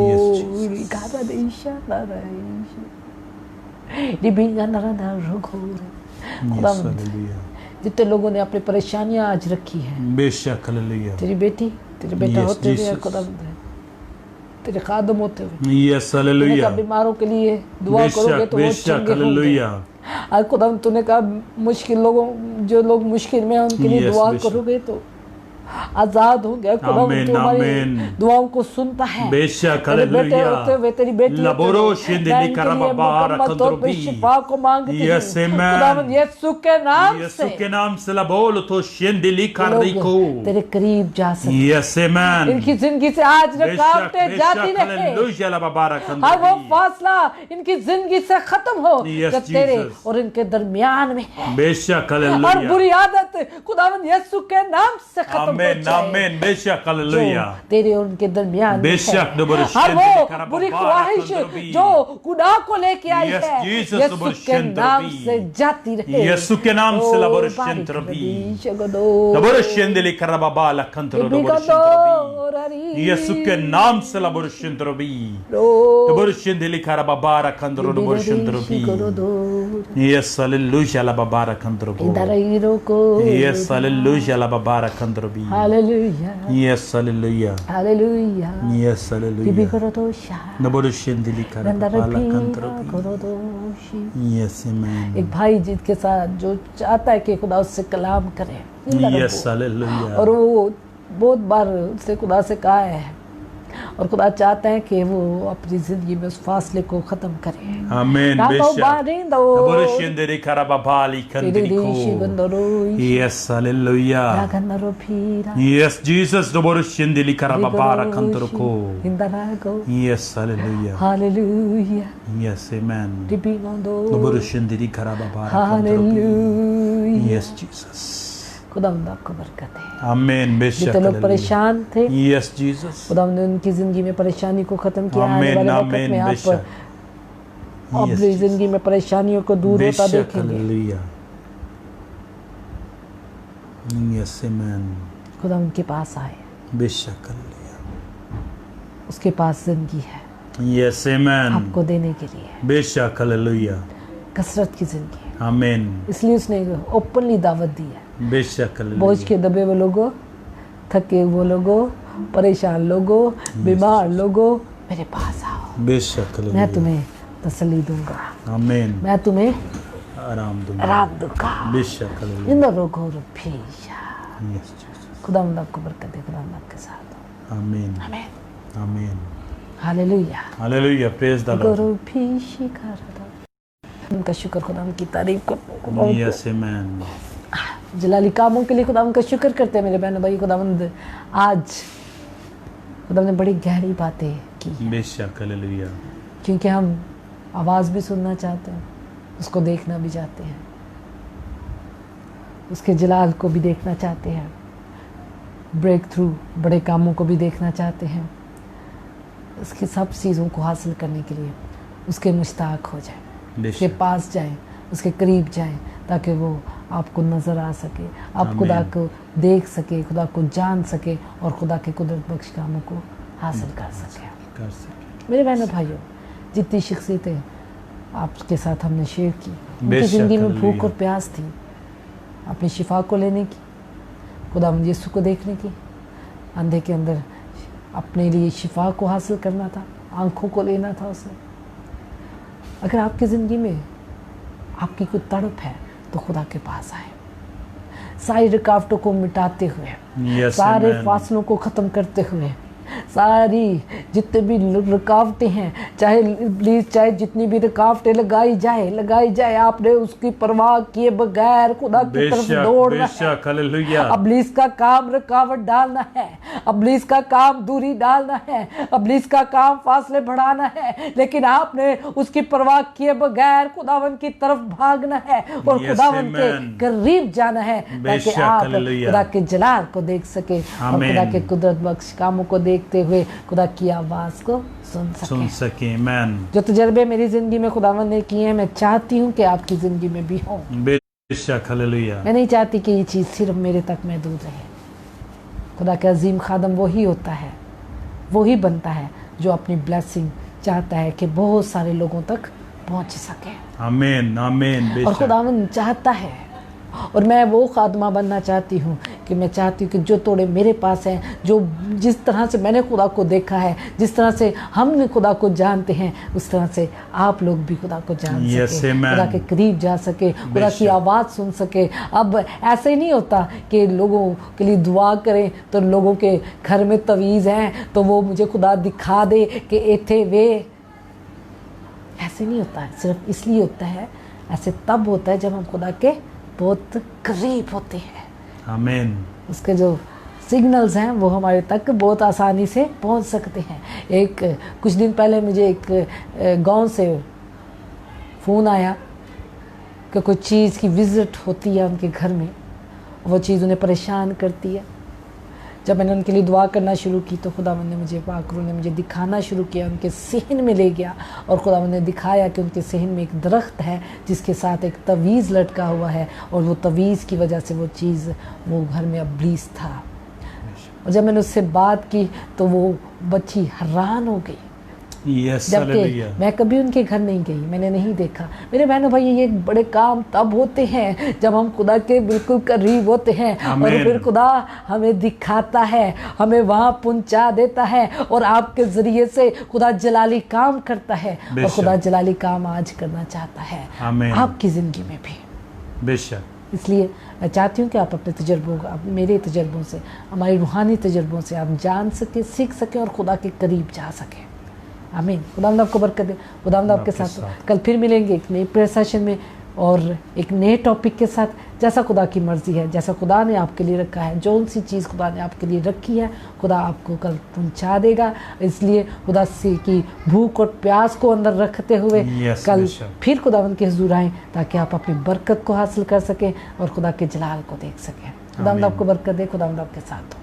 Yes, Jesus. रिकारा देशा नराइश, रिबिंगनरना रघोर. Yes, hallelujah. जितने लोगों ने अपनी परेशानियां आज रखी हैं, बेशक, hallelujah. तेरी बेटी, तेरे बेटा Yes, होते हुए Jesus. खुदावंद है, तेरे खादम होते हुए Yes, तूने कहा hallelujah. बीमारों के लिए दुआ करोगे बेशक, तो वो बेशक, चंगे होंगे. hallelujah. आज खुदा तूने कहा मुश्किल लोगों जो लोग मुश्किल में हैं उनके लिए Yes, दुआ बेशक. करोगे तो आजाद होंगे. खुदा आमीन, तू हमारी आमीन. दुआओं को सुनता है. बेशक, तेरे बेटे hallelujah. होते हुए तेरी बेटी होते लबोरो हुए शिंदे मैं लिखा इनके लिए रबा मुकम्मल तौर पे रखंद्रोबी. शिफा को मांगती Yes, हूँ. amen. खुदावंद यीशु के नाम यीशु से के नाम से लबोल तो शिंदिली कर रही को. लोग तेरे करीब जा सके. Yes, amen. इनकी जिंदगी से आज बेशक, रुकावटें जाती बेशक, रहे. hallelujah, लबा हर वो रखंद्रोबी. फासला इनकी जिंदगी से खत्म हो Yes, जो तेरे Jesus. और इनके दरमियान में है. बेशक, हर hallelujah. बुरी आदत खुदावंद यीशु के नाम से खत्म हो आमीन, जाए. आमीन. बेशक, जो hallelujah. तेरे और उनके दरमियान में बेशक, है. दोबारा हर शिंदे वो लिखा रबा बुरी बारा ख्वाहिश कंदरबी. जो गुनाह को लेके आई Yes, है Jesus, यीशु दोबारा के शिंदे नाम रबी. से जाती रहे. यीशु के नाम से ओ, लबोरो बारिक शिंदे रबी. रबी शगदो. लबोरो शिंदिली कर रबा बाला कंदरबी. रबी गदो ररी. यीशु के नाम से लबोरो शिंदे रबी. रो. लबोरो शिंदिली कर रबा बारा कंदरबी. लबोरो शिंदे रबी. Yes, hallelujah, la babara kandrobo. इंदराइरो को. Yes, hallelujah, la babara kandrobi. Hallelujah. Yes, hallelujah. Hallelujah. Yes, बिबी hallelujah. करो तो शा. Naboro shindili kara babala गंदरपी kandrobi. करो तो शी. Yes, amen. एक भाई जिसके साथ जो चाहता है कि खुदा उससे कलाम करे. Yes, hallelujah. और वो बहुत बार उससे खुदा से कहा है और खुदा चाहता है कि वो अपनी जिंदगी में उस फासले को खत्म करे. Amen. रातो Bishop. बारिंदो. Naboro shindili kara babali kandriko. गंदरो. Yes, hallelujah. गंदरो फिरा. Yes, Jesus. Naboro shindili kara babara kandroko. इंदरागो. Yes, hallelujah. Hallelujah. Yes, amen. रिपिगंदो. Naboro shindili kara babara kandrobi. Hallelujah. Yes, Jesus. खुदावंद आपको बरकत है. Amen. बेशक. जितने लोग परेशान थे Yes, Jesus. खुदावंद ने उनकी जिंदगी में परेशानी को खत्म किया. आने Amen. वाले वक्त Amen. में आप बेशक. अपनी Yes, जिंदगी में परेशानियों को दूर होता बेशक. देखेंगे. Hallelujah. Yes, amen. खुदा उनके पास आए. बेशक. Hallelujah. उसके पास जिंदगी है Yes, amen. आपको देने के लिए. बेशक. Hallelujah. कसरत की ज़िंदगी है। आमीन। इसलिए उसने ओपनली दावत दी है। बेशक बोझ के दबे हुए लोगों, थके हुए लोगों, परेशान लोगों, बीमार लोगों, मेरे पास आओ, बेशक मैं तुम्हें तसल्ली दूंगा, आमीन। मैं तुम्हें आराम दूंगा। आराम दूंगा। बेशक इन रोगों रुपीशा। Yes Jesus. खुदा आपको बरकत दे, खुदा आपके साथ हो। आमीन आमीन। आमीन। Hallelujah. Hallelujah. Praise the Lord. गुरु फीशी कर उनका शुक्र, खुदा की तारीफ करो। यस आमीन। जलाली कामों के लिए खुदा का शुक्र करते हैं मेरे बहनों भाई। खुदावंद आज खुदा ने बड़ी गहरी बातें की, बेशक हालेलुया। क्योंकि हम आवाज़ भी सुनना चाहते हैं, उसको देखना भी चाहते हैं, उसके जलाल को भी देखना चाहते हैं, ब्रेक थ्रू बड़े कामों को भी देखना चाहते हैं। उसकी सब चीज़ों को हासिल करने के लिए उसके मुश्ताक हो जाए, उसके पास जाएं, उसके करीब जाएं, ताकि वो आपको नज़र आ सके, आप खुदा को देख सके, खुदा को जान सके और खुदा के कुदरत बख्श कामों को हासिल कर सके। मेरे बहनों भाइयों, जितनी शख्सियतें आपके साथ हमने शेयर की, उनकी ज़िंदगी में भूख और प्यास थी अपनी शिफा को लेने की, खुदा यीशु को देखने की, अंधे के अंदर अपने लिए शिफा को हासिल करना था, आंखों को लेना था उसे। अगर आपकी ज़िंदगी में आपकी कोई तड़प है तो खुदा के पास आए, सारी रुकावटों को मिटाते हुए, सारे फासलों को ख़त्म करते हुए, सारी जितने भी रुकावटें हैं, चाहे जितनी भी रुकावटें लगाई जाए, आपने उसकी परवाह किए बगैर खुदा की तरफ दौड़ना है। अब्लीस का काम रुकावट डालना है, अब्लीस का काम दूरी डालना है, अब्लीस का काम फासले बढ़ाना है, लेकिन आपने उसकी परवाह किए बगैर खुदावन की तरफ भागना है और खुदावन के करीब जाना है, ताकि आप खुदा के जलाल को देख सके और खुदा के कुदरत बख्श कामों को देखते हुए खुदा की आवाज को सुन सके। मैन जो तजर्बे मेरी जिंदगी में खुदावन ने किए हैं, मैं चाहती हूँ कि आपकी जिंदगी में भी हो। बेशक हालेलुया। मैं नहीं चाहती कि ये चीज़ सिर्फ मेरे तक महदूद रहे। खुदा का अजीम खादम वही होता है, वही बनता है जो अपनी ब्लेसिंग चाहता है कि बहुत सारे लोगों तक पहुँच सके। आमीन आमीन। और खुदावन चाहता है, और मैं वो खादमा बनना चाहती हूँ कि मैं चाहती हूँ कि जो तोड़े मेरे पास हैं, जो जिस तरह से मैंने खुदा को देखा है, जिस तरह से हमने खुदा को जानते हैं, उस तरह से आप लोग भी खुदा को जान सके, खुदा के करीब जा सके, खुदा की आवाज़ सुन सके। अब ऐसे नहीं होता कि लोगों के लिए दुआ करें तो लोगों के घर में तवीज़ हैं तो वो मुझे खुदा दिखा दे कि इथे वे, ऐसे नहीं होता है। सिर्फ इसलिए होता है, ऐसे तब होता है जब हम खुदा के बहुत करीब होते हैं। आमीन। उसके जो सिग्नल्स हैं वो हमारे तक बहुत आसानी से पहुंच सकते हैं। कुछ दिन पहले मुझे एक गांव से फ़ोन आया कि कुछ चीज़ की विज़िट होती है उनके घर में, वो चीज़ उन्हें परेशान करती है। जब मैंने उनके लिए दुआ करना शुरू की तो खुदावंद ने मुझे, पाकरू ने मुझे दिखाना शुरू किया, उनके सहन में ले गया और खुदावंद ने दिखाया कि उनके सहन में एक दरख्त है जिसके साथ एक तवीज़ लटका हुआ है, और वो तवीज़ की वजह से वो चीज़, वो घर में अब्लीस था। और जब मैंने उससे बात की तो वो बच्ची हैरान हो गई। जबकि मैं कभी उनके घर नहीं गई, मैंने नहीं देखा। मेरे बहनों भाई, ये बड़े काम तब होते हैं जब हम खुदा के बिल्कुल करीब होते हैं और फिर खुदा हमें दिखाता है, हमें वहाँ पहुँचा देता है और आपके ज़रिए से खुदा जलाली काम करता है। और खुदा जलाली काम आज करना चाहता है आपकी ज़िंदगी में भी। बेशक। इसलिए मैं चाहती हूँ कि आप अपने तजर्बों, मेरे तजर्बों से, हमारे रूहानी तजर्बों से आप जान सकें, सीख सकें और खुदा के करीब जा सकें। आमीन। खुदावंद आपको बरकत दे। खुदावंद आपके साथ कल फिर मिलेंगे एक नए प्रेयर सेशन में और एक नए टॉपिक के साथ, जैसा खुदा की मर्ज़ी है, जैसा खुदा ने आपके लिए रखा है, जो सी चीज़ खुदा ने आपके लिए रखी है खुदा आपको कल पहुंचा देगा। इसलिए खुदा से की भूख और प्यास को अंदर रखते हुए कल फिर खुदावंद के हुजूर आएँ, ताकि आप अपनी बरकत को हासिल कर सकें और खुदा के जलाल को देख सकें। खुदावंद आपको बरकत दे। खुदावंद आपके साथ हो।